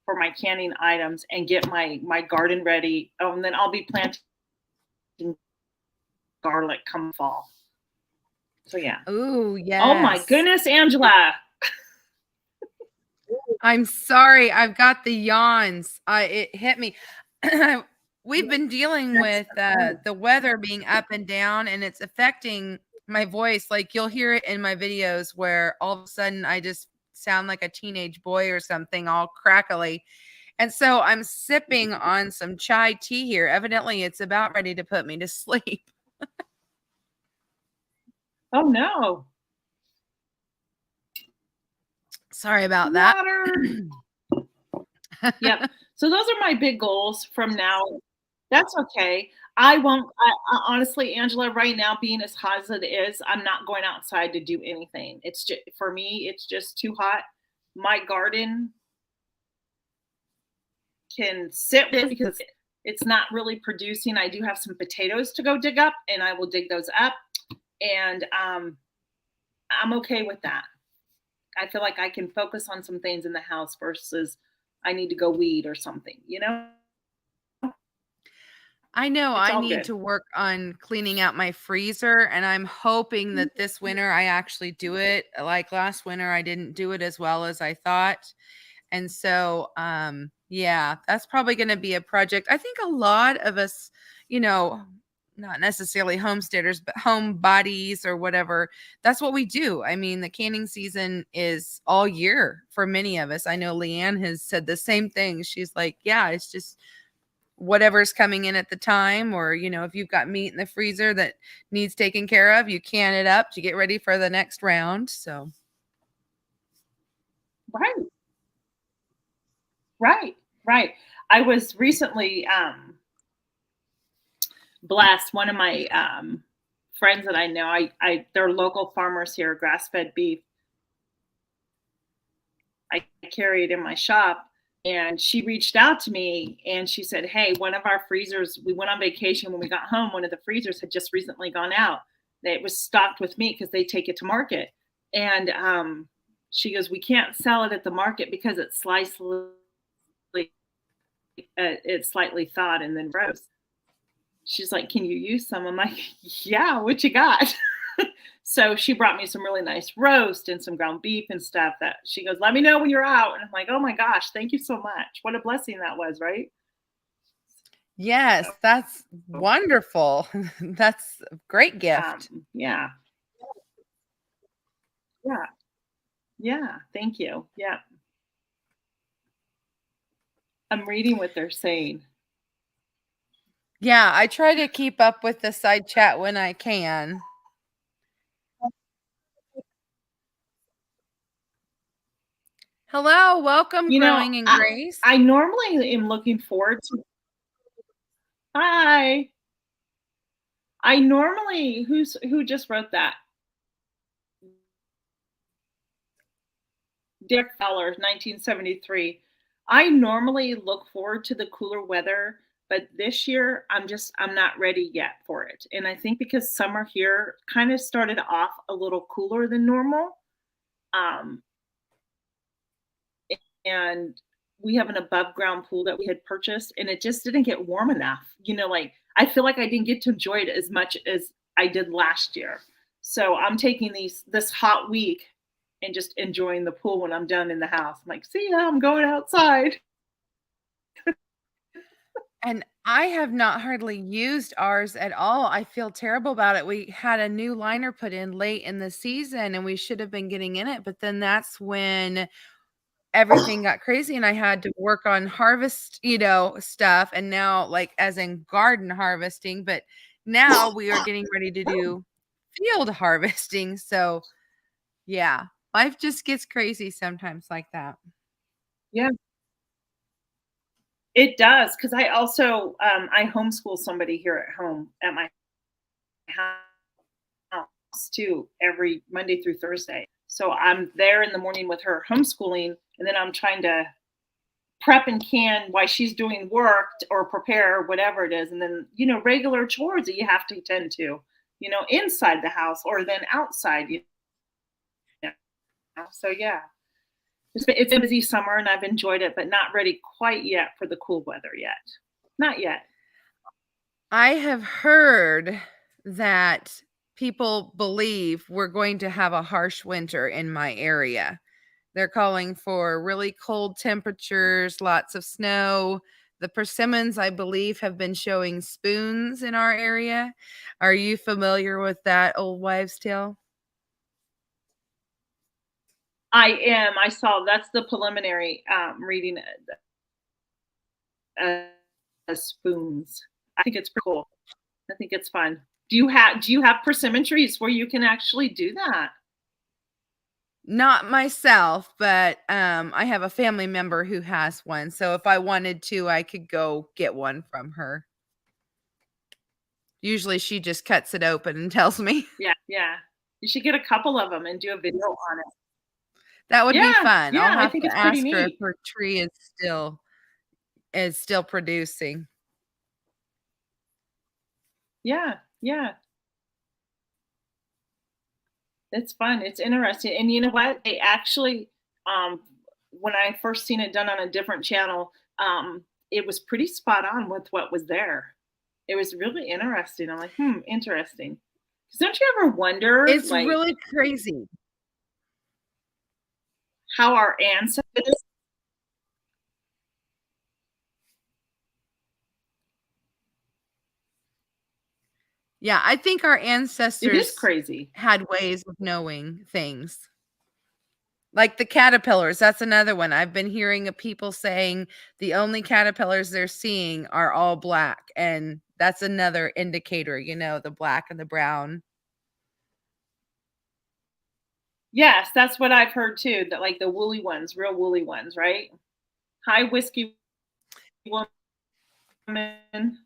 for my canning items, and get my garden ready. Oh, and then I'll be planting garlic come fall. So yeah.
Oh, yes.
Oh my goodness, Angela.
I'm sorry. I've got the yawns. It hit me. We've been dealing with the weather being up and down, and it's affecting my voice. Like you'll hear it in my videos where all of a sudden I just sound like a teenage boy or something, all crackly. And so I'm sipping on some chai tea here. Evidently, it's about ready to put me to sleep.
Oh no.
Sorry about that.
Water. Yep. So those are my big goals from now. That's okay. I won't. Honestly, Angela, right now, being as hot as it is, I'm not going outside to do anything. It's just for me. It's just too hot. My garden can sit with because it's not really producing. I do have some potatoes to go dig up, and I will dig those up, and I'm okay with that. I feel like I can focus on some things in the house versus I need to go weed or something. You know,
I know
it's
I
all
need
good.
to work on cleaning out my freezer, and I'm hoping that this winter I actually do it. Like last winter, I didn't do it as well as I thought. And so, yeah, that's probably going to be a project. I think a lot of us, you know, not necessarily homesteaders, but homebodies or whatever, that's what we do. I mean, the canning season is all year for many of us. I know Leanne has said the same thing. She's like, yeah, it's just whatever's coming in at the time, or if you've got meat in the freezer that needs taken care of, you can it up to get ready for the next round. So
Right, right, right. I was recently blessed. One of my friends that I know, they're local farmers here, grass-fed beef. I carry it in my shop, and she reached out to me and she said, "Hey, one of our freezers. We went on vacation. When we got home, one of the freezers had just recently gone out. It was stocked with meat because they take it to market, and she goes, we can't sell it at the market because it's slightly thawed and then roast." She's like, "Can you use some?" I'm like, "Yeah, what you got?" So she brought me some really nice roast and some ground beef and stuff that she goes, "Let me know when you're out." And I'm like, "Oh my gosh, thank you so much. What a blessing that was," right?
yes, that's
So,
wonderful. That's a great gift.
yeah, yeah, yeah. Thank you. Yeah. I'm reading what they're saying.
Yeah, I try to keep up with the side chat when I can. Hello, welcome,
You know,
Growing in Grace.
I normally am looking forward to. Hi. I normally who just wrote that? Dick Fowler, 1973. I normally look forward to the cooler weather, but this year I'm not ready yet for it. And I think because summer here kind of started off a little cooler than normal. Um, and we have an above ground pool that we had purchased, and it just didn't get warm enough. Like I feel like I didn't get to enjoy it as much as I did last year. So I'm taking this hot week and just enjoying the pool when I'm done in the house. I'm like, see ya, I'm going outside.
And I have not hardly used ours at all. I feel terrible about it. We had a new liner put in late in the season and we should have been getting in it, but then that's when everything got crazy and I had to work on harvest, stuff, and now like as in garden harvesting, but now we are getting ready to do field harvesting. So, yeah, life just gets crazy sometimes like that.
Yeah, it does. Cause I also I homeschool somebody here at home at my house too every Monday through Thursday. So I'm there in the morning with her homeschooling, and then I'm trying to prep and can while she's doing work or prepare whatever it is, and then regular chores that you have to tend to, inside the house or then outside. Know. So yeah, it's been a busy summer and I've enjoyed it, but not ready quite yet for the cool weather yet. Not yet.
I have heard that people believe we're going to have a harsh winter in my area. They're calling for really cold temperatures, lots of snow. The persimmons, I believe, have been showing spoons in our area. Are you familiar with that old wives' tale?
I am. I saw that's the preliminary reading uh, spoons. I think it's pretty cool. I think it's fun. Do you have persimmon trees where you can actually do that?
Not myself, but I have a family member who has one. So if I wanted to, I could go get one from her. Usually she just cuts it open and tells me.
Yeah, yeah. You should get a couple of them and do a video on it.
That would be
Yeah,
fun. I'll
yeah, I
have
think
to
it's pretty
ask her if
neat.
her tree is still producing.
Yeah, yeah. It's fun. It's interesting. And you know what? They actually, when I first seen it done on a different channel, it was pretty spot on with what was there. It was really interesting. I'm like, interesting. 'Cause don't you ever wonder,
It's
like,
really crazy.
how our ancestors?
Yeah, I think our
It is
ancestors
crazy.
had ways of knowing things. Like the caterpillars, that's another one. I've been hearing of people saying the only caterpillars they're seeing are all black, and that's another indicator, the black and the brown.
Yes, that's what I've heard too. That like the woolly ones, real woolly ones, right? Hi, whiskey woman.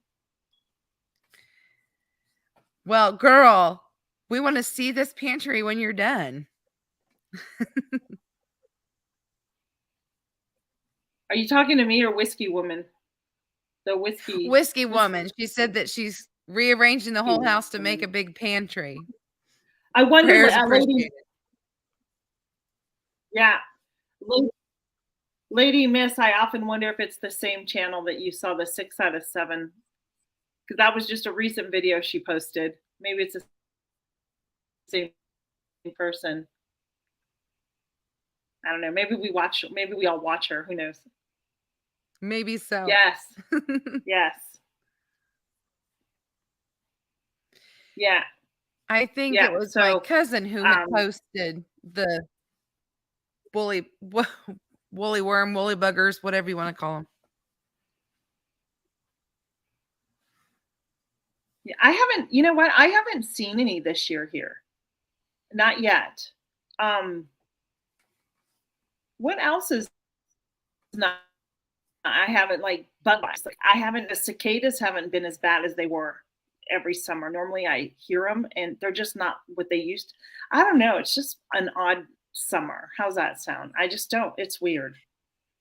Well, girl, we wanna see this pantry when you're done.
Are you talking to me or whiskey woman? The
Whiskey
whiskey
woman, she said that she's rearranging the whole house to make a
woman.
big pantry.
I wonder,
Prayers
lady.
appreciated.
Yeah, Lady Miss. I often wonder if it's the same channel that you saw the 6 out of 7, because that was just a recent video she posted. Maybe it's the same person. I don't know. Maybe we watch. Maybe we all watch her. Who knows?
Maybe so.
Yes. Yes. Yeah.
I think
Yeah.
it was my
So,
cousin who had
um,
posted the woolly woolly worm, woolly buggers, whatever you wanna call them.
yeah, I haven't. You know what? I haven't seen any this year here. Not yet. Um, what else is not? I haven't like bug bites. Like I haven't. The cicadas haven't been as bad as they were every summer. Normally, I hear them, and they're just not what they used. I don't know. It's just an odd summer. How's that sound? I just don't. It's weird.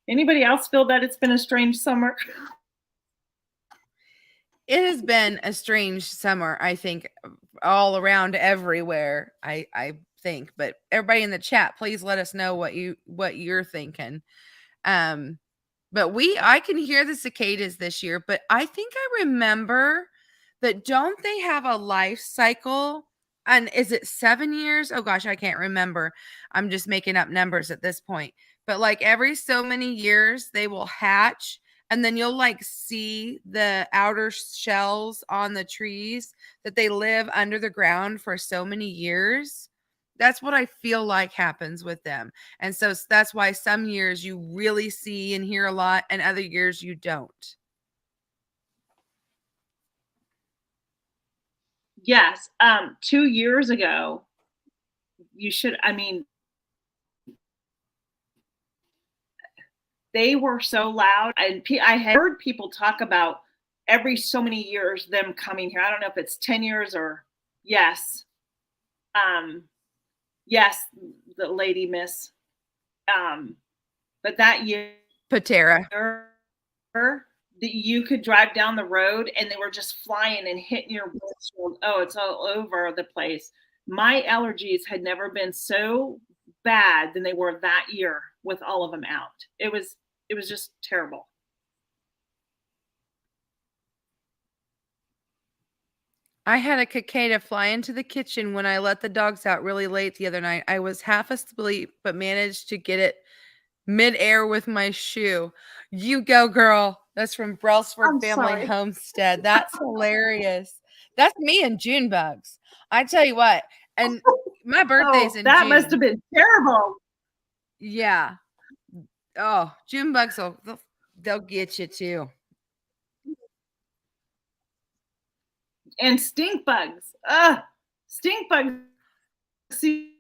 Anybody else feel that it's been a strange summer?
It has been a strange summer, I think, all around everywhere, I think, but everybody in the chat, please let us know what you're thinking. Um, but I can hear the cicadas this year, but I think I remember that don't they have a life cycle? And is it 7 years? Oh gosh, I can't remember. I'm just making up numbers at this point. But like every so many years they will hatch and then you'll like see the outer shells on the trees that they live under the ground for so many years. That's what I feel like happens with them. And so that's why some years you really see and hear a lot, and other years you don't.
Yes. 2 years ago, you should. I mean, they were so loud, and I had heard people talk about every so many years them coming here. I don't know if it's 10 years or yes, um, yes, the lady miss. But that year,
Patera.
that you could drive down the road and they were just flying and hitting your windshield. Oh, it's all over the place. My allergies had never been so bad than they were that year with all of them out. It was just terrible.
I had a cicada fly into the kitchen when I let the dogs out really late the other night. I was half asleep, but managed to get it midair with my shoe. You go, girl. That's from Brelsford
I'm
Family
sorry.
Homestead. That's hilarious. That's me and June bugs. I tell you what, and my birthday's
Oh,
in
that must have
June.
been terrible.
Yeah. Oh, June bugs they'll get you too.
And stink bugs. Ugh, stink bugs. See,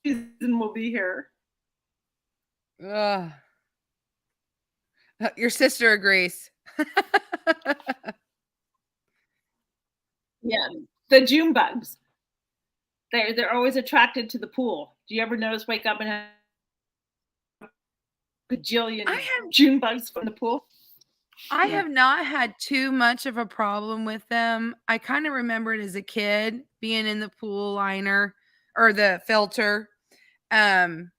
season will be here.
Ugh. Your sister agrees.
Yeah, the June bugs. They're always attracted to the pool. Do you ever notice wake up and have a
I
bajillion
have
June bugs from the pool?
I
Yeah.
have not had too much of a problem with them. I kind of remember it as a kid being in the pool liner or the filter. Um,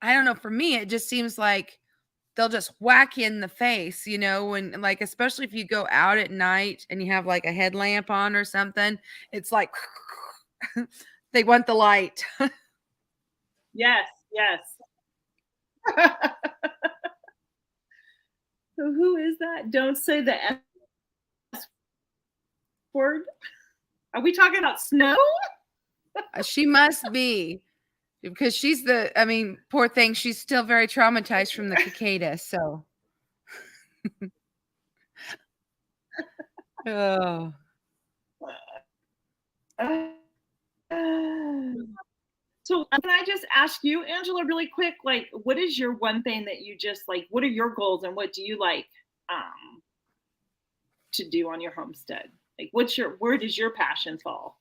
I don't know, for me it just seems like they'll just whack you in the face, when like especially if you go out at night and you have like a headlamp on or something, it's like they want the light.
Yes, yes. So who is that? Don't say the S word. Are we talking about snow?
She must be because I mean, poor thing, she's still very traumatized from the cicada, so oh.
So can I just ask you, Angela, really quick, like, what is your one thing that you just like? What are your goals, and what do you like to do on your homestead? Like, where does your passion fall?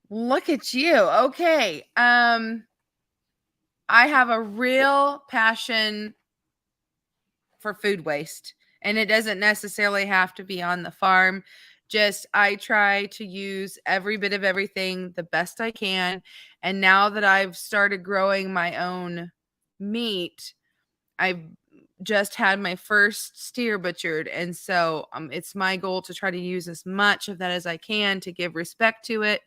Look at you. Okay. I have a real passion for food waste, and it doesn't necessarily have to be on the farm. Just I try to use every bit of everything the best I can. And now that I've started growing my own meat, I've just had my first steer butchered, and so it's my goal to try to use as much of that as I can to give respect to it.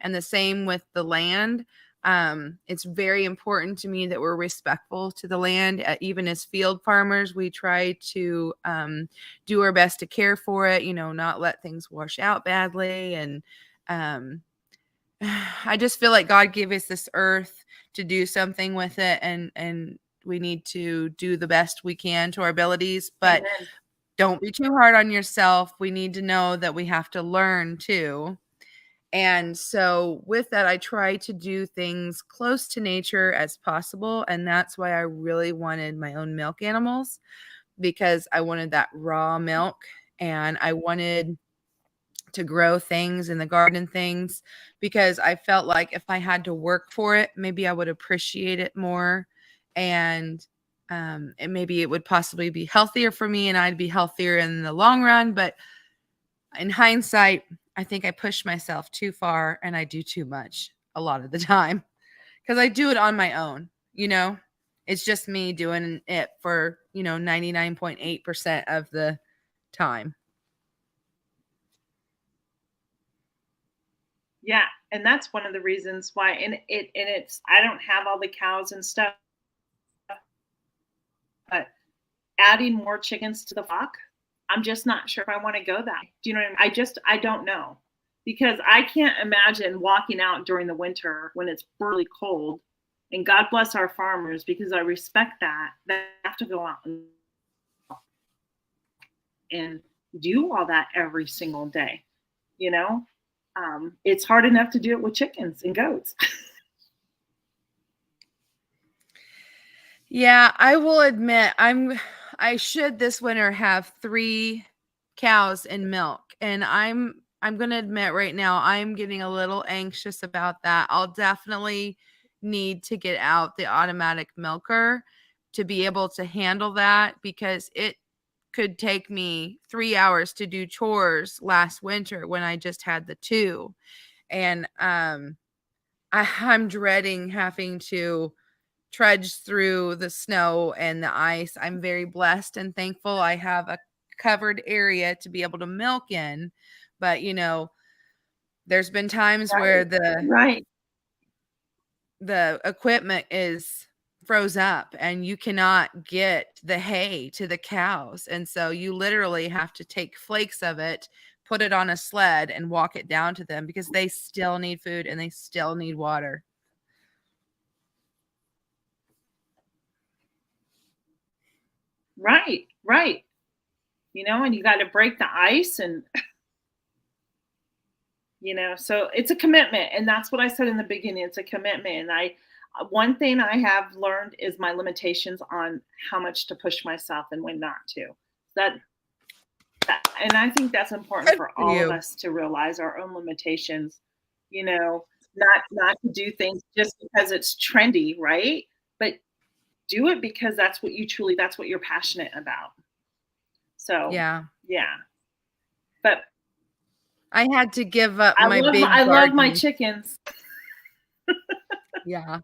And the same with the land. It's very important to me that we're respectful to the land. Even as field farmers, we try to do our best to care for it, not let things wash out badly. And um, I just feel like God gave us this earth to do something with it, and we need to do the best we can to our abilities, but
Amen.
don't be too hard on yourself. We need to know that we have to learn too. And so with that, I try to do things close to nature as possible, and that's why I really wanted my own milk animals, because I wanted that raw milk, and I wanted to grow things in the garden, things, because I felt like if I had to work for it, maybe I would appreciate it more. And maybe it would possibly be healthier for me and I'd be healthier in the long run. But in hindsight, I think I push myself too far and I do too much a lot of the time because I do it on my own. It's just me doing it for 99.8% of the time.
Yeah, and that's one of the reasons why. And it's I don't have all the cows and stuff, but adding more chickens to the flock, I'm just not sure if I want to go that. Do you know what I mean? I don't know, because I can't imagine walking out during the winter when it's really cold. And God bless our farmers, because I respect that they have to go out and do all that every single day. You know, it's hard enough to do it with chickens and goats.
Yeah, I will admit I should this winter have 3 cows and milk, and I'm going to admit right now I'm getting a little anxious about that. I'll definitely need to get out the automatic milker to be able to handle that, because it could take me 3 hours to do chores last winter when I just had the 2. And I'm dreading having to trudge through the snow and the ice. I'm very blessed and thankful I have a covered area to be able to milk in. But, there's been times where
Right. Right.
the equipment is froze up and you cannot get the hay to the cows. And so you literally have to take flakes of it, put it on a sled and walk it down to them because they still need food and they still need water.
Right. Right. And you got to break the ice, and So it's a commitment. And that's what I said in the beginning. It's a commitment. And one thing I have learned is my limitations on how much to push myself and when not to. And I think that's important
Good
for
for
all of
you.
us to realize our own limitations, not to do things just because it's trendy, right? But do it because that's what you're passionate about. So,
Yeah.
yeah. But
I had to give up
I
my
love
big
my
garden.
chickens.
Yeah.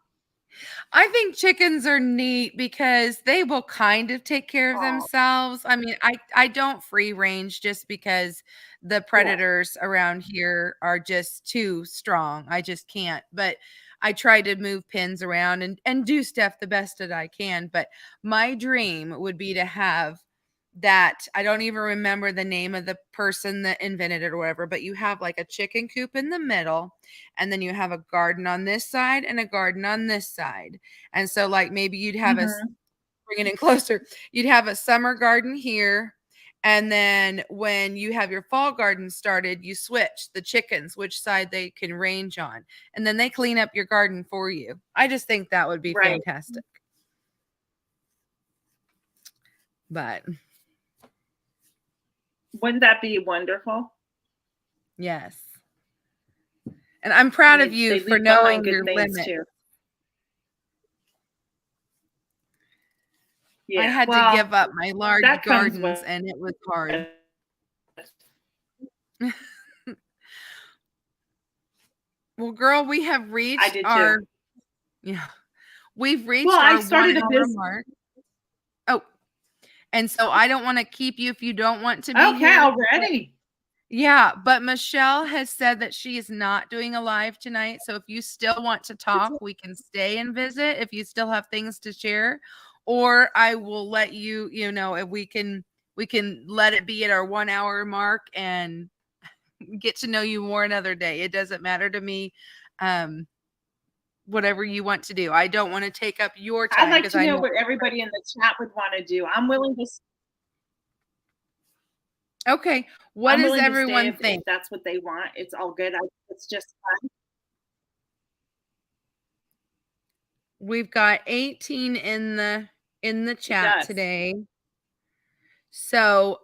I think chickens are neat because they will kind of take care of
Oh,
themselves. I mean, I don't free range just because the
yeah.
predators around here are just too strong. I just can't. But I try to move pins around and do stuff the best that I can. But my dream would be to have that. I don't even remember the name of the person that invented it or whatever, but you have like a chicken coop in the middle, and then you have a garden on this side and a garden on this side. And so, like, maybe you'd have
Mm-hmm.
bring it in closer, you'd have a summer garden here. And then when you have your fall garden started, you switch the chickens, which side they can range on. And then they clean up your garden for you. I just think that would be
Right.
fantastic. But
Wouldn't that be wonderful?
yes. And I'm proud
And
of you
they
for
leave behind
knowing
good
your
things
limit.
too.
I
Yeah.
had to
Well,
give up my large
that comes
gardens,
with
and it was hard. Well, girl, we have
I
reached
did too.
our yeah, we've
Well,
reached
I
our
started a
1 hour
business.
mark. Oh, and so I don't wanna keep you if you don't want to be
Okay,
here.
already.
Yeah, but Michelle has said that she is not doing a live tonight, so if you still want to talk, we can stay and visit if you still have things to share, or I will let you, if we can let it be at our 1 hour mark and get to know you more another day. It doesn't matter to me. Whatever you want to do. I don't want to take up your
I'd
time
like
because
to
I
know
know.
what everybody in the chat would want to do.
Okay, what
I'm
does
willing to stay
everyone
if
think?
that's what they want. It's all good. It's just fun.
We've got 18 in the
It
chat
does.
today. So,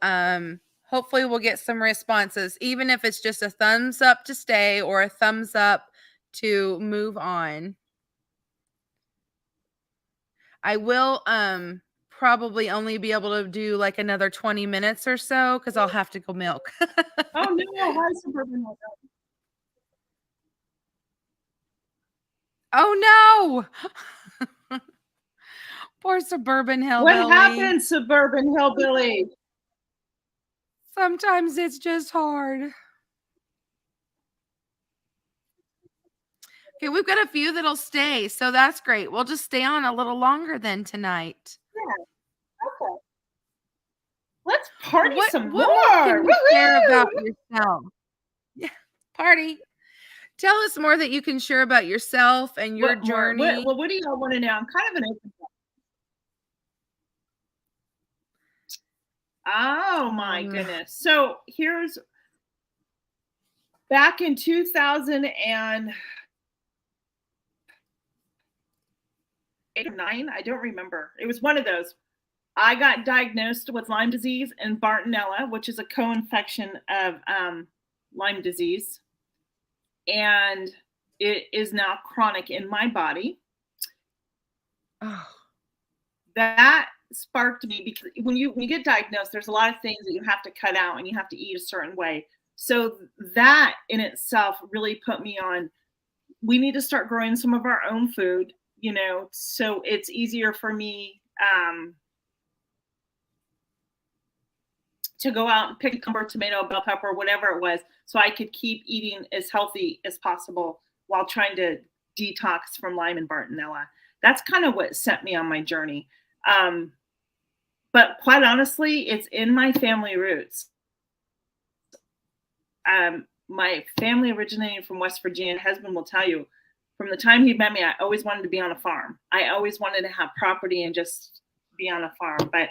hopefully we'll get some responses, even if it's just a thumbs up to stay or a thumbs up to move on. I will probably only be able to do like another 20 minutes or so because I'll have to go milk.
Oh no, why suburban?
Oh no. Poor suburban
What
hillbilly.
happened, suburban hillbilly?
Sometimes it's just hard. Okay, we've got a few that'll stay, so that's great. We'll just stay on a little longer than tonight.
Yeah, okay. Let's party
What
some
what more
more.
can you share
Woohoo!
about yourself? Yeah, party. Tell us more that you can share about yourself and your
What more?
journey.
What do y'all want to know? I'm kind of an open book. Oh my
Um,
goodness. So here's back in 2008 or 9. I don't remember. It was one of those. I got diagnosed with Lyme disease and Bartonella, which is a co-infection of Lyme disease. And it is now chronic in my body.
oh,
That sparked me because when you get diagnosed, there's a lot of things that you have to cut out and you have to eat a certain way. So that in itself really put me on, we need to start growing some of our own food, so it's easier for me to go out and pick a cucumber, tomato, bell pepper, whatever it was, so I could keep eating as healthy as possible while trying to detox from Lyme and Bartonella. That's kind of what sent me on my journey. But quite honestly, it's in my family roots. My family originated from West Virginia. My husband will tell you, from the time he met me, I always wanted to be on a farm. I always wanted to have property and just be on a farm. But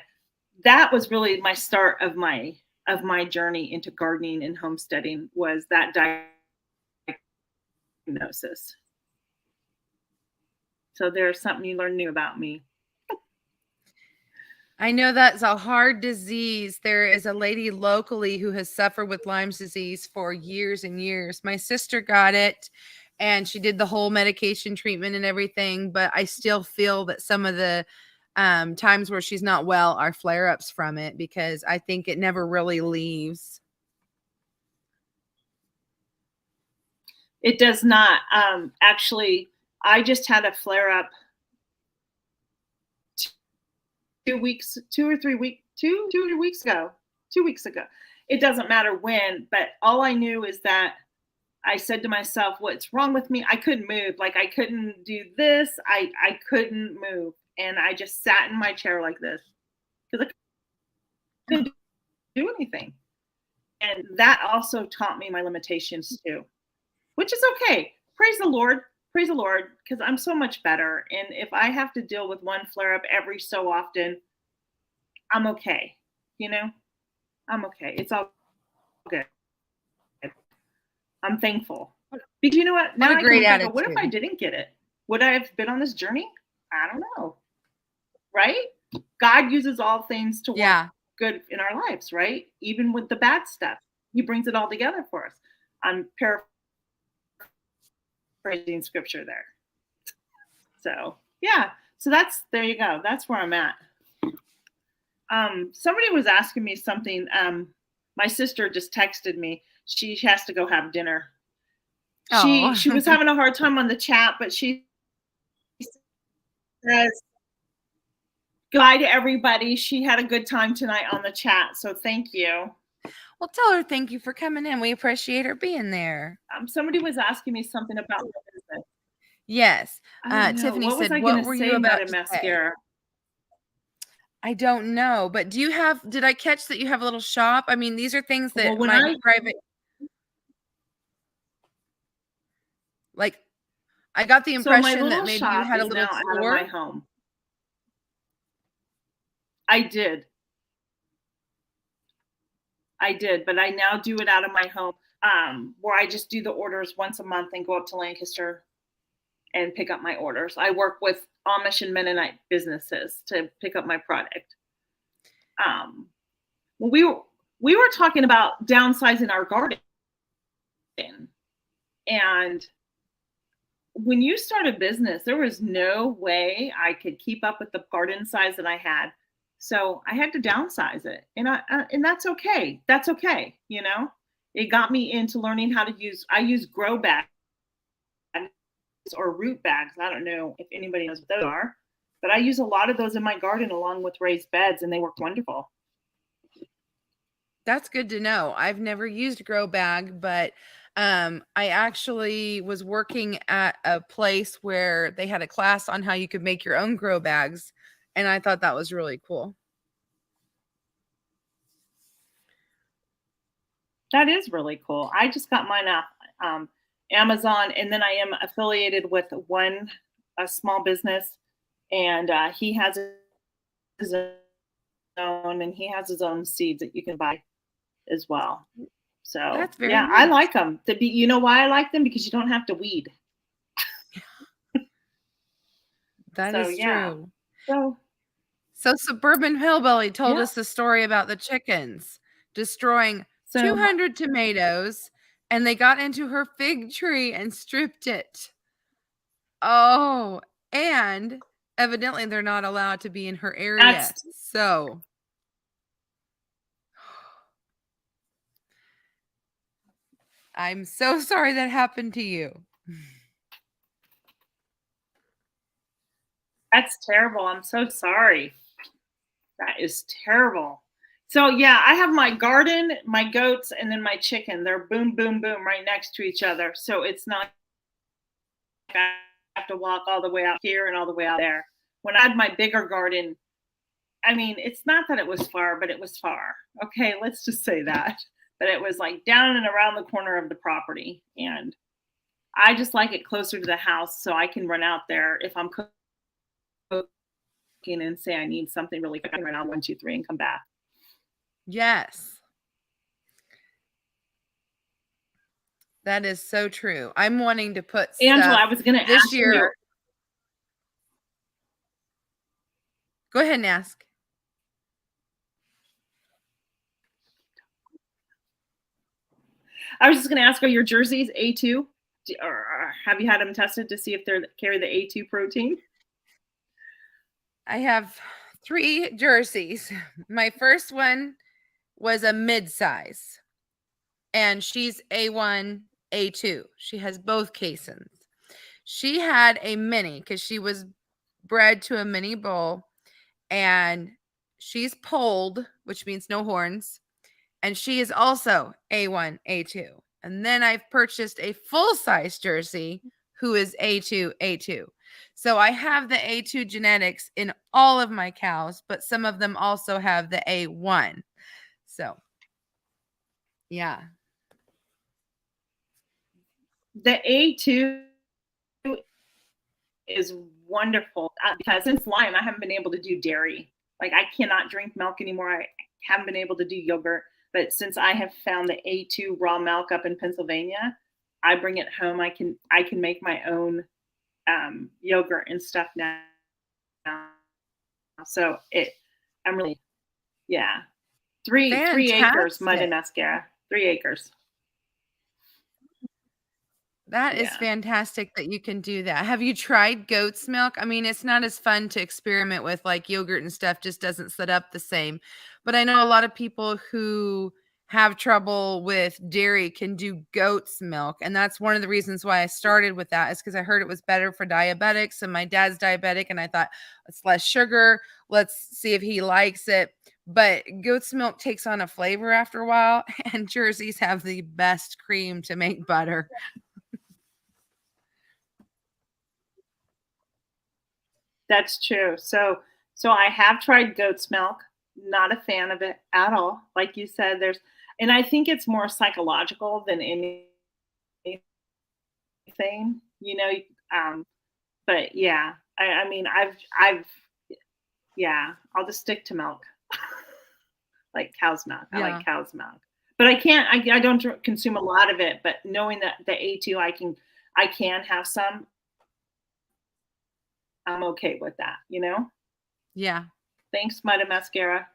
that was really my start of my journey into gardening and homesteading, was that diagnosis. So there's something you learn new about me.
I know that's a hard disease. There is a lady locally who has suffered with Lyme's disease for years and years. My sister got it and she did the whole medication treatment and everything, but I still feel that some of the times where she's not well are flare-ups from it because I think it never really leaves.
It does not. Actually, I just had a flare-up 2 weeks ago. It doesn't matter when, but all I knew is that I said to myself, what's wrong with me? I couldn't move. Like I couldn't do this. I couldn't move. And I just sat in my chair like this because I couldn't do anything. And that also taught me my limitations too, which is okay. Praise the Lord, because I'm so much better. And if I have to deal with one flare up every so often, I'm okay. I'm okay. It's all good. I'm thankful. Because you know what? Now
What a great attitude.
What if I didn't get it? Would I have been on this journey? I don't know. Right? God uses all things to work good in our lives, right? Even with the bad stuff. He brings it all together for us. I'm paraphrasing scripture there. So yeah. So there you go. That's where I'm at. Somebody was asking me something. My sister just texted me. She has to go have dinner. She was having a hard time on the chat, but she says, "Goodbye to everybody. She had a good time tonight on the chat, so thank you."
Well, tell her thank you for coming in. We appreciate her being there.
Somebody was asking me something about my business.
Yes. Tiffany said, "What were you about to mascara?" I don't know, but did I catch that you have a little shop? I mean, these are things that might be private. Like, I got the impression that maybe you had a little store.
Out of my home. I did, but I now do it out of my home, where I just do the orders once a month and go up to Lancaster and pick up my orders. I work with Amish and Mennonite businesses to pick up my product. We were talking about downsizing our garden, and when you start a business, there was no way I could keep up with the garden size that I had. So I had to downsize it, and that's okay. That's okay. It got me into learning how to I use grow bags or root bags. I don't know if anybody knows what those are, but I use a lot of those in my garden along with raised beds, and they work wonderful.
That's good to know. I've never used grow bag, but I actually was working at a place where they had a class on how you could make your own grow bags, and I thought that was really cool.
That is really cool. I just got mine off Amazon, and then I am affiliated with a small business, and he has his own, and he has his own seeds that you can buy as well. So
that's very
nice. I like them. You know why I like them? Because you don't have to weed.
That is true. So Suburban Hillbilly told us the story about the chickens destroying 200 tomatoes, and they got into her fig tree and stripped it. Oh, and evidently they're not allowed to be in her area. So I'm so sorry that happened to you.
That's terrible. I'm so sorry. That is terrible. So yeah, I have my garden, my goats, and then my chicken. They're boom, boom, boom right next to each other. So it's not like I have to walk all the way out here and all the way out there. When I had my bigger garden, I mean, it's not that it was far, but it was far. Okay, let's just say that. But it was like down and around the corner of the property. And I just like it closer to the house so I can run out there if I'm cooking and say I need something really quick, I can run out 1, 2, 3 and come back.
Yes. That is so true. I'm wanting to put
Angela,
stuff
I was going to
this
ask
year.
you.
Go ahead and ask.
I was just going to ask, are your jerseys A2? Or have you had them tested to see if they carry the A2 protein?
I have 3 jerseys. My first one was a mid-size, and she's A1, A2. She has both caisons. She had a mini because she was bred to a mini bull, and she's polled, which means no horns, and she is also A1, A2. And then I've purchased a full-size jersey who is A2, A2. So I have the A2 genetics in all of my cows, but some of them also have the A1. So, yeah.
The A2 is wonderful because since Lyme, I haven't been able to do dairy. Like I cannot drink milk anymore. I haven't been able to do yogurt. But since I have found the A2 raw milk up in Pennsylvania, I bring it home. I can make my own yogurt and stuff now. So I'm really, yeah. 3 acres, mud and mascara. 3 acres.
That is fantastic that you can do that. Have you tried goat's milk? I mean, it's not as fun to experiment with like yogurt and stuff, just doesn't set up the same. But I know a lot of people who have trouble with dairy can do goat's milk. And that's one of the reasons why I started with that, is because I heard it was better for diabetics. And my dad's diabetic. And I thought, it's less sugar. Let's see if he likes it. But goat's milk takes on a flavor after a while. And jerseys have the best cream to make butter.
That's true. So I have tried goat's milk. Not a fan of it at all. Like you said, and I think it's more psychological than anything, you know. But yeah, I mean, yeah, I'll just stick to milk, like cow's milk. I like cow's milk, but I don't consume a lot of it. But knowing that the A2, I can have some. I'm okay with that, you know?
Yeah.
Thanks, Mud and Mascara.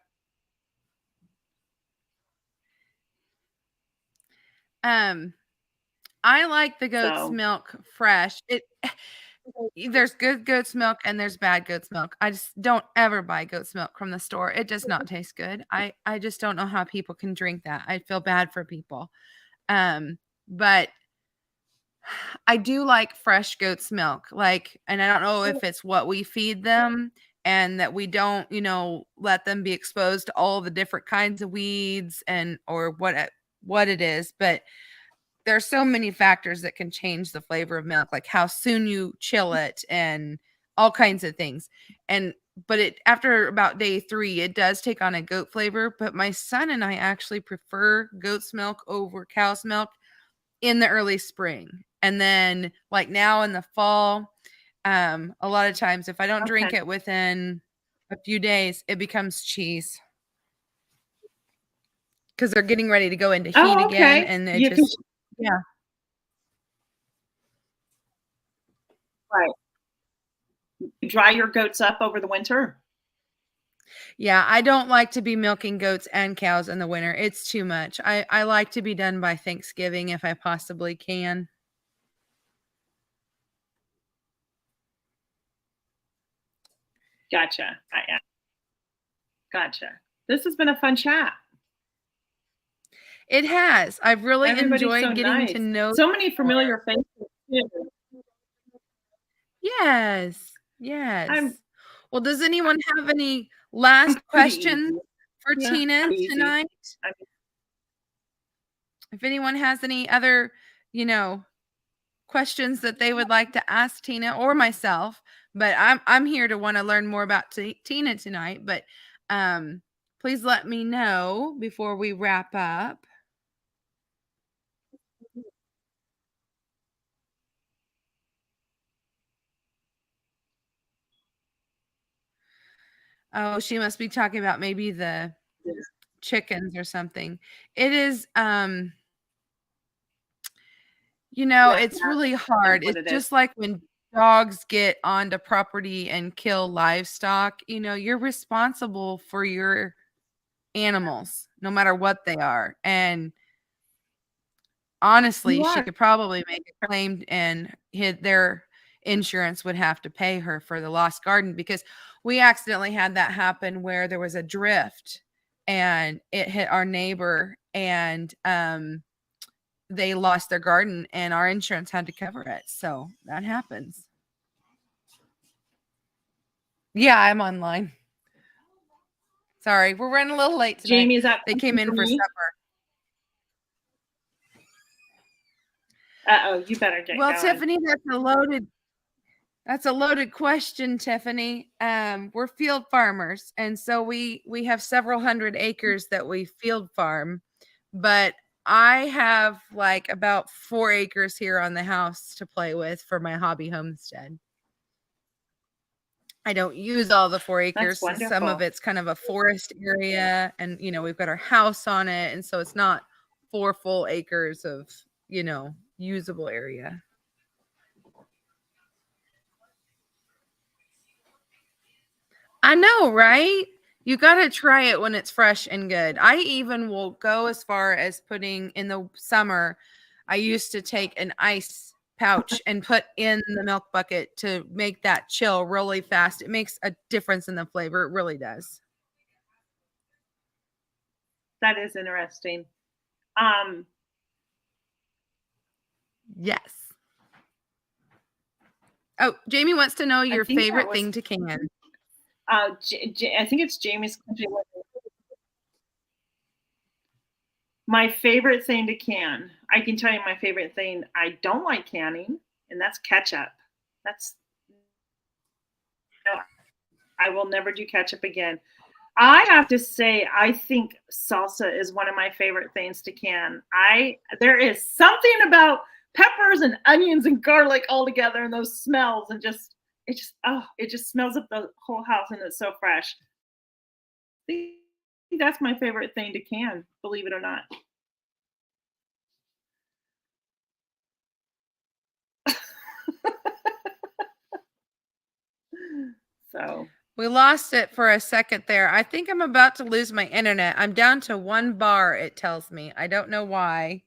I like the goat's milk fresh. There's good goat's milk and there's bad goat's milk. I just don't ever buy goat's milk from the store. It does not taste good. I just don't know how people can drink that. I feel bad for people. But I do like fresh goat's milk. And I don't know if it's what we feed them and that we don't, let them be exposed to all the different kinds of weeds or what it is, but there's so many factors that can change the flavor of milk, like how soon you chill it and all kinds of things. But after about day 3, it does take on a goat flavor. But my son and I actually prefer goat's milk over cow's milk in the early spring. And then like now in the fall, a lot of times if I don't drink it within a few days, it becomes cheese. Because they're getting ready to go into heat again. And it just, yeah.
Right. You dry your goats up over the winter?
Yeah, I don't like to be milking goats and cows in the winter. It's too much. I like to be done by Thanksgiving if I possibly can.
Gotcha. Gotcha. This has been a fun chat.
It has. I've really enjoyed getting to know
so many familiar faces too.
Yes. Well, does anyone have any last questions for Tina tonight? If anyone has any other, questions that they would like to ask Tina or myself, but I'm here to want to learn more about Tina tonight, but please let me know before we wrap up. Oh, she must be talking about maybe the chickens or something. It is You know,
Yeah,
it's really
that's
hard.
what
It's
it is.
just like when dogs get onto property and kill livestock, you know, you're responsible for your animals, no matter what they are. And honestly,
You
she
are.
could probably make a claim and their insurance would have to pay her for the lost garden because we accidentally had that happen where there was a drift and it hit our neighbor and they lost their garden and our insurance had to cover it. So that happens. Yeah, I'm online. Sorry, we're running a little late tonight.
Jamie, is that
They came in
for
for
me?
supper.
Uh-oh, you better get
Well,
going.
Tiffany, that's a loaded question, Tiffany. We're field farmers, and so we have several hundred acres that we field farm, but I have like about 4 acres here on the house to play with for my hobby homestead. I don't use all the 4
That's
acres. Some of
wonderful.
it's kind of a forest area and, you know, we've got our house on it. And so it's not 4 full acres of, you know, usable area. I know, right? You got to try it when it's fresh and good. I even will go as far as putting in the summer. I used to take an ice pouch and put in the milk bucket to make that chill really fast. It makes a difference in the flavor. It really does.
That is interesting. Um,
Yes. Oh, Jamie wants to know
I
your
think that
favorite
was
thing to can.
I think it's Jamie's country. My favorite thing to can. I can tell you my favorite thing I don't like canning, and that's ketchup. That's no, I will never do ketchup again. I have to say, I think salsa is one of my favorite things to can. There is something about peppers and onions and garlic all together and those smells and it just smells up the whole house and it's so fresh. I think that's my favorite thing to can, believe it or not. So
We lost it for a second there. I think I'm about to lose my internet. I'm down to 1 bar, it tells me. I don't know why.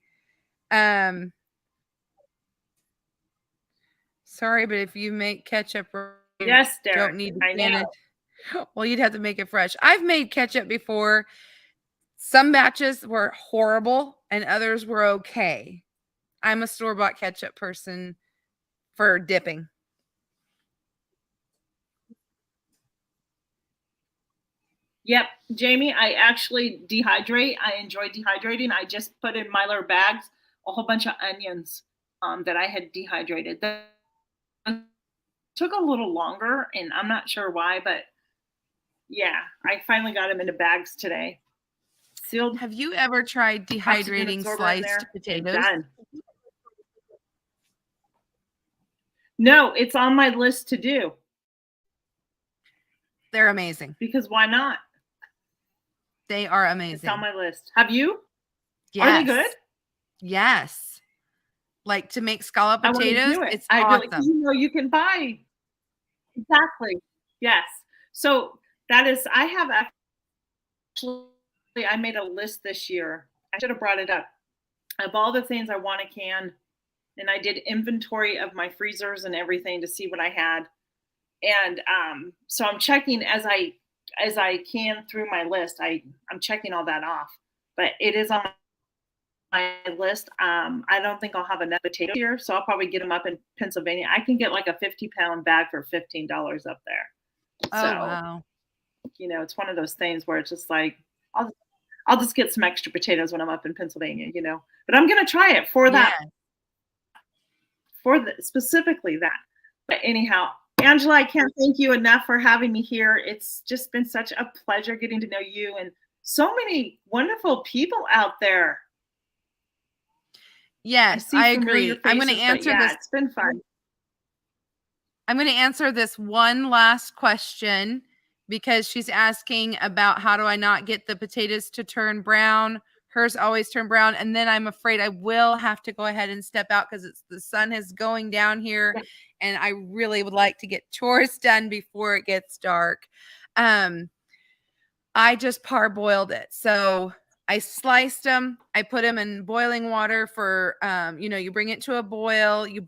Um Sorry, but if you make ketchup, you
yes,
don't
Derek,
need to
I
can
know.
it. Well, you'd have to make it fresh. I've made ketchup before. Some batches were horrible and others were okay. I'm a store-bought ketchup person for dipping.
Yep, Jamie, I actually dehydrate. I enjoy dehydrating. I just put in Mylar bags a whole bunch of onions that I had dehydrated. That took a little longer, and I'm not sure why, but yeah, I finally got them into bags today. Sealed,
Have you ever tried
oxygen
dehydrating
absorber in
sliced
there, and
potatoes?
done. No, it's on my list to do
They're amazing.
because why not?
They are
It's on
amazing.
my list. Have you? Are they good?
Yes. Yes. Like to make scallop
I want to
potatoes,
do it.
it's
I really,
awesome.
you can buy exactly. Yes. So that is, I have actually, I made a list this year. I should have brought it up of all the things I want to can, and I did inventory of my freezers and everything to see what I had. And so I'm checking as I can through my list. I'm checking all that off, but it is on my list. I don't think I'll have enough potatoes here, so I'll probably get them up in Pennsylvania. I can get like a 50-pound bag for $15 up there.
Oh,
So
wow.
you know, it's one of those things where it's just like I'll I'll just get some extra potatoes when I'm up in Pennsylvania, you know. But I'm gonna try it for
Yeah.
that, specifically that. But anyhow, Angela, I can't thank you enough for having me here. It's just been such a pleasure getting to know you and so many wonderful people out there. I
Yes,
see
I
familiar
agree. I'm gonna
faces, but
answer
yeah,
this
it's been fun.
I'm gonna answer this one last question because she's asking about how do I not get the potatoes to turn brown Hers always turn brown. And then I'm afraid I will have to go ahead and step out because the sun is going down here.
Yeah.
And I really would like to get chores done before it gets dark. I just parboiled it. So I sliced them. I put them in boiling water for, you bring it to a boil, you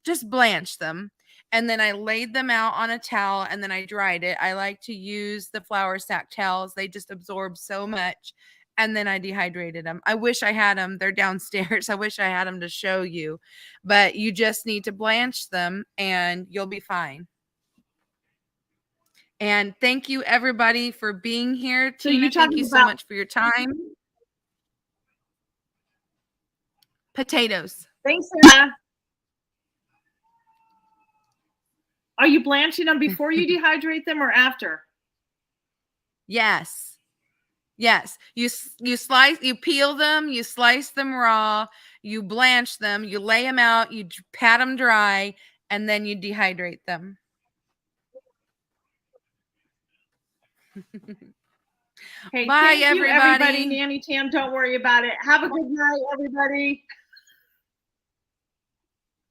just blanch them. And then I laid them out on a towel and then I dried it. I like to use the flour sack towels. They just absorb so much. And then I dehydrated them. I wish I had them. They're downstairs. I wish I had them to show you. But you just need to blanch them and you'll be fine. And thank you, everybody, for being here.
So
Tina, thank you so much for your time. Potatoes.
Thanks, Sarah. Are you blanching them before you dehydrate them or after?
Yes. Yes. You peel them, you slice them raw, you blanch them, you lay them out, you pat them dry, and then you dehydrate them.
Hey,
bye,
thank you,
everybody.
Nanny Tam, don't worry about it. Have a good night, everybody.